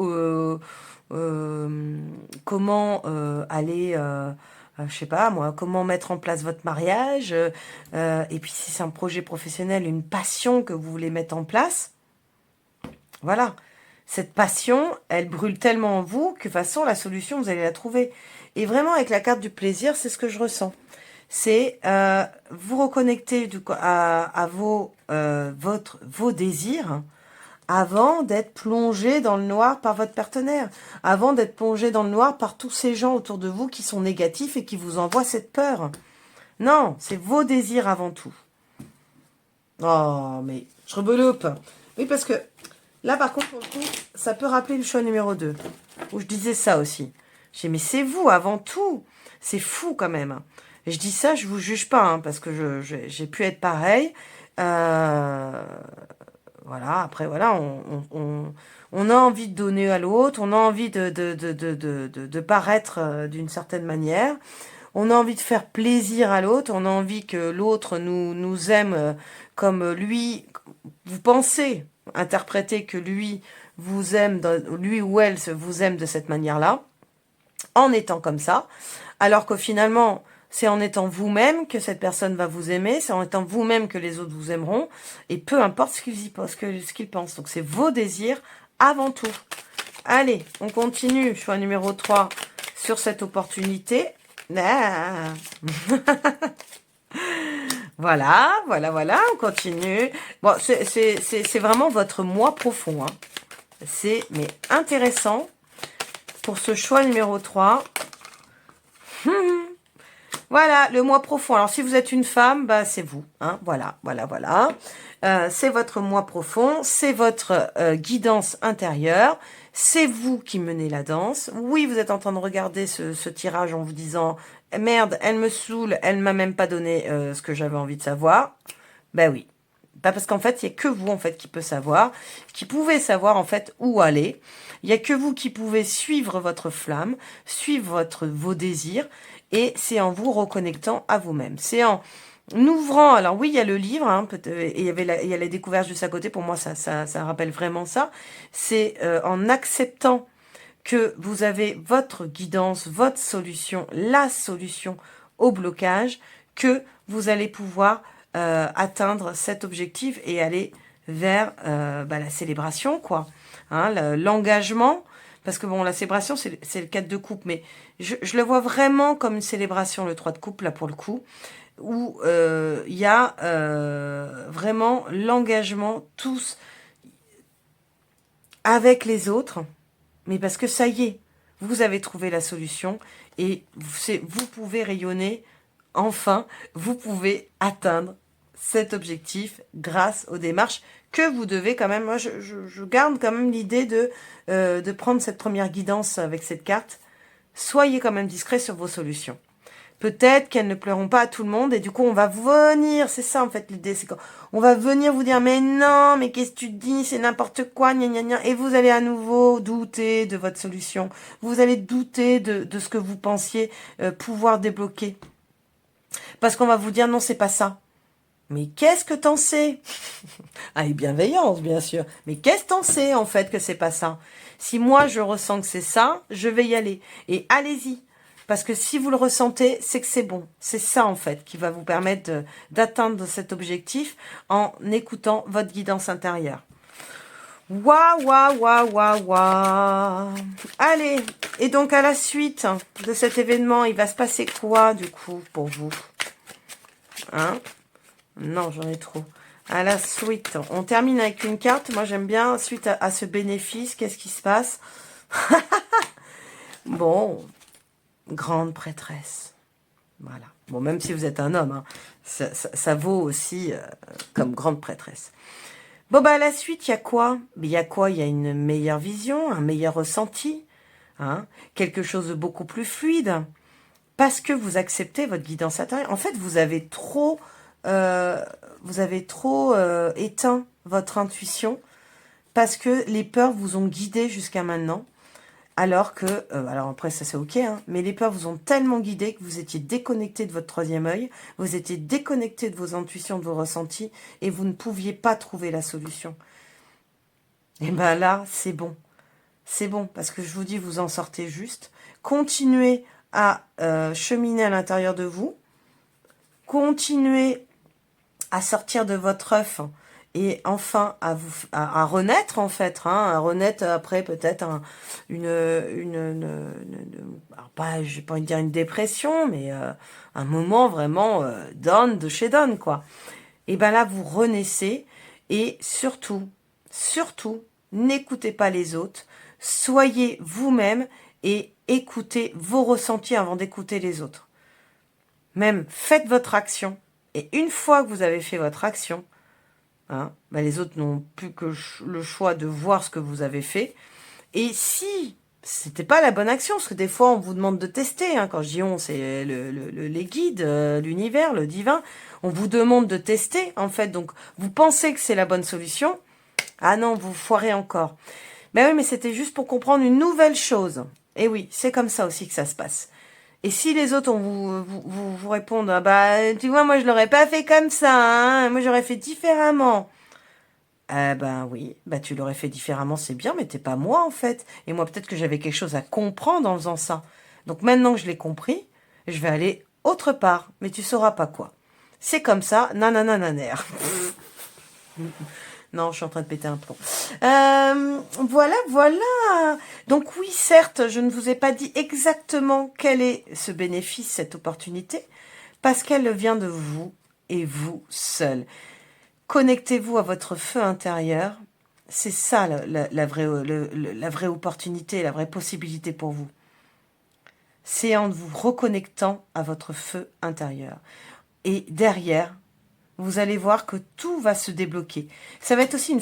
comment aller, je sais pas moi, comment mettre en place votre mariage, et puis si c'est un projet professionnel, une passion que vous voulez mettre en place, voilà. Cette passion, elle brûle tellement en vous que de toute façon, la solution, vous allez la trouver. Et vraiment, avec la carte du plaisir, c'est ce que je ressens. C'est vous reconnecter à vos désirs, avant d'être plongé dans le noir par votre partenaire, avant d'être plongé dans le noir par tous ces gens autour de vous qui sont négatifs et qui vous envoient cette peur. Non, c'est vos désirs avant tout. Oh, mais je rebelope. Oui, parce que là, par contre, pour le coup, ça peut rappeler le choix numéro 2, où je disais ça aussi. Je dis, mais c'est vous avant tout. C'est fou quand même. Et je dis ça, je vous juge pas, hein, parce que j'ai pu être pareil. Voilà, après, voilà, on a envie de donner à l'autre, on a envie de paraître d'une certaine manière, on a envie de faire plaisir à l'autre, on a envie que l'autre nous aime comme lui, vous pensez interpréter que lui vous aime, lui ou elle vous aime de cette manière-là, en étant comme ça, alors que finalement, c'est en étant vous-même que cette personne va vous aimer, c'est en étant vous-même que les autres vous aimeront, et peu importe ce qu'ils pensent. Donc c'est vos désirs avant tout. Allez, on continue, choix numéro 3, sur cette opportunité. Ah. Voilà, on continue. Bon, c'est vraiment votre moi profond. Hein. C'est mais intéressant pour ce choix numéro 3. Voilà, le moi profond. Alors, si vous êtes une femme, bah, c'est vous. Hein. Voilà. C'est votre moi profond, c'est votre guidance intérieure. C'est vous qui menez la danse. Oui, vous êtes en train de regarder ce tirage en vous disant « Merde, elle me saoule, elle m'a même pas donné ce que j'avais envie de savoir. » Ben oui. Pas parce qu'en fait, il n'y a que vous en fait qui peut savoir, qui pouvez savoir en fait où aller. Il n'y a que vous qui pouvez suivre votre flamme, suivre vos désirs, et c'est en vous reconnectant à vous-même. C'est en ouvrant, alors oui, il y a le livre, hein, et il y a la découverte juste à côté, pour moi ça rappelle vraiment ça. C'est en acceptant que vous avez votre guidance, votre solution, la solution au blocage, que vous allez pouvoir atteindre cet objectif et aller vers la célébration, quoi. Hein, l'engagement, parce que bon, la célébration, c'est le 4 de coupe, mais je le vois vraiment comme une célébration, le 3 de coupe, là, pour le coup, où il y a vraiment l'engagement, tous, avec les autres, mais parce que ça y est, vous avez trouvé la solution, et vous pouvez rayonner, enfin, vous pouvez atteindre cet objectif grâce aux démarches que vous devez quand même, moi je garde quand même l'idée de prendre cette première guidance avec cette carte. Soyez quand même discret sur vos solutions. Peut-être qu'elles ne plairont pas à tout le monde et du coup on va venir, c'est ça en fait l'idée, c'est qu'on va venir vous dire mais non, mais qu'est-ce que tu dis, c'est n'importe quoi, gna gna gna, et vous allez à nouveau douter de votre solution, vous allez douter de ce que vous pensiez pouvoir débloquer. Parce qu'on va vous dire non, c'est pas ça. Mais qu'est-ce que t'en sais? Avec bienveillance, bien sûr. Mais qu'est-ce que t'en sais, en fait, que c'est pas ça? Si moi, je ressens que c'est ça, je vais y aller. Et allez-y. Parce que si vous le ressentez, c'est que c'est bon. C'est ça, en fait, qui va vous permettre d'atteindre cet objectif en écoutant votre guidance intérieure. Waouh. Allez. Et donc, à la suite de cet événement, il va se passer quoi, du coup, pour vous? Hein? Non, j'en ai trop. À la suite, on termine avec une carte. Moi, j'aime bien, suite à ce bénéfice, qu'est-ce qui se passe? Bon, grande prêtresse. Voilà. Bon, même si vous êtes un homme, hein, ça vaut aussi comme grande prêtresse. Bon, bah, à la suite, il y a quoi? Il y a quoi? Il y a une meilleure vision, un meilleur ressenti, hein, quelque chose de beaucoup plus fluide, parce que vous acceptez votre guidance intérieure. En fait, vous avez trop éteint votre intuition parce que les peurs vous ont guidé jusqu'à maintenant, alors que, alors après ça c'est ok, hein, mais les peurs vous ont tellement guidé que vous étiez déconnecté de votre troisième œil, vous étiez déconnecté de vos intuitions, de vos ressentis, et vous ne pouviez pas trouver la solution. Et ben là, c'est bon. C'est bon, parce que je vous dis, vous en sortez juste. Continuez à cheminer à l'intérieur de vous. Continuez à sortir de votre œuf et enfin à renaître en fait, hein, à renaître après peut-être alors pas, j'ai pas envie de dire une dépression, mais un moment vraiment down de chez down quoi. Et ben là vous renaissez et surtout, n'écoutez pas les autres, soyez vous-même et écoutez vos ressentis avant d'écouter les autres. Même faites votre action. Et une fois que vous avez fait votre action, hein, ben les autres n'ont plus que le choix de voir ce que vous avez fait. Et si c'était pas la bonne action, parce que des fois on vous demande de tester, hein, quand je dis on, c'est les guides, l'univers, le divin, on vous demande de tester en fait. Donc vous pensez que c'est la bonne solution, Ah non, vous foirez encore. Mais oui, mais c'était juste pour comprendre une nouvelle chose. Et oui, c'est comme ça aussi que ça se passe. Et si les autres vous répondent, ah bah, tu vois, moi je l'aurais pas fait comme ça, hein, moi j'aurais fait différemment. Ah ben oui, bah tu l'aurais fait différemment, c'est bien, mais t'es pas moi en fait. Et moi peut-être que j'avais quelque chose à comprendre en faisant ça. Donc maintenant que je l'ai compris, je vais aller autre part, mais tu sauras pas quoi. C'est comme ça, nananananer. Non, je suis en train de péter un plomb. Voilà, voilà. Donc oui, certes, je ne vous ai pas dit exactement quel est ce bénéfice, cette opportunité, parce qu'elle vient de vous et vous seul. Connectez-vous à votre feu intérieur. C'est ça la vraie, la vraie opportunité, la vraie possibilité pour vous. C'est en vous reconnectant à votre feu intérieur. Et derrière, vous allez voir que tout va se débloquer. Ça va être aussi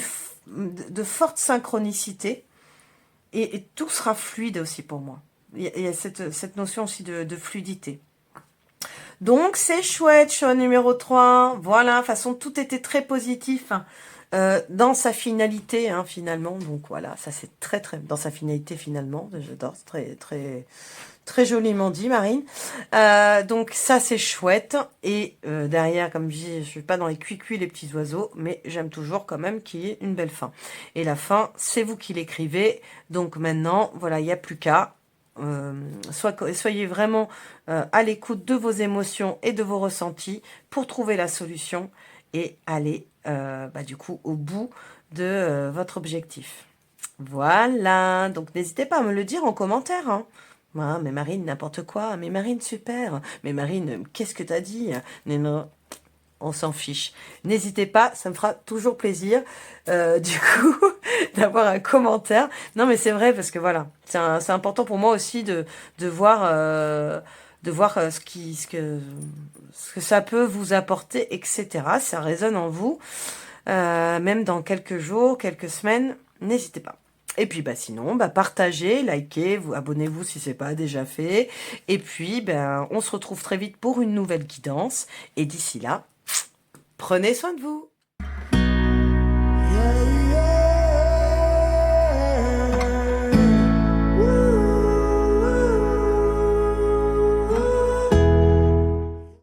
de forte synchronicité et tout sera fluide aussi pour moi. Il y a cette notion aussi de fluidité. Donc c'est chouette, choix numéro 3. Voilà, de toute façon, tout était très positif dans sa finalité, hein, finalement. Donc voilà, ça c'est très très dans sa finalité finalement. J'adore, c'est très très très joliment dit, Marine. Donc ça c'est chouette. Et derrière, comme je dis, je suis pas dans les cuits les petits oiseaux, mais j'aime toujours quand même qu'il y ait une belle fin. Et la fin, c'est vous qui l'écrivez. Donc maintenant, voilà, il n'y a plus qu'à. Soyez vraiment à l'écoute de vos émotions et de vos ressentis pour trouver la solution et aller du coup au bout de votre objectif. Voilà, donc n'hésitez pas à me le dire en commentaire. Hein. Ah, mais Marine, n'importe quoi. Mais Marine, super. Mais Marine, qu'est-ce que t'as dit? Mais non, on s'en fiche. N'hésitez pas, ça me fera toujours plaisir, du coup, d'avoir un commentaire. Non, mais c'est vrai, parce que voilà, c'est important pour moi aussi de voir, ce que ça peut vous apporter, etc. Ça résonne en vous, même dans quelques jours, quelques semaines, n'hésitez pas. Et puis sinon, partagez, likez, abonnez-vous si ce n'est pas déjà fait. Et puis, on se retrouve très vite pour une nouvelle guidance. Et d'ici là, prenez soin de vous.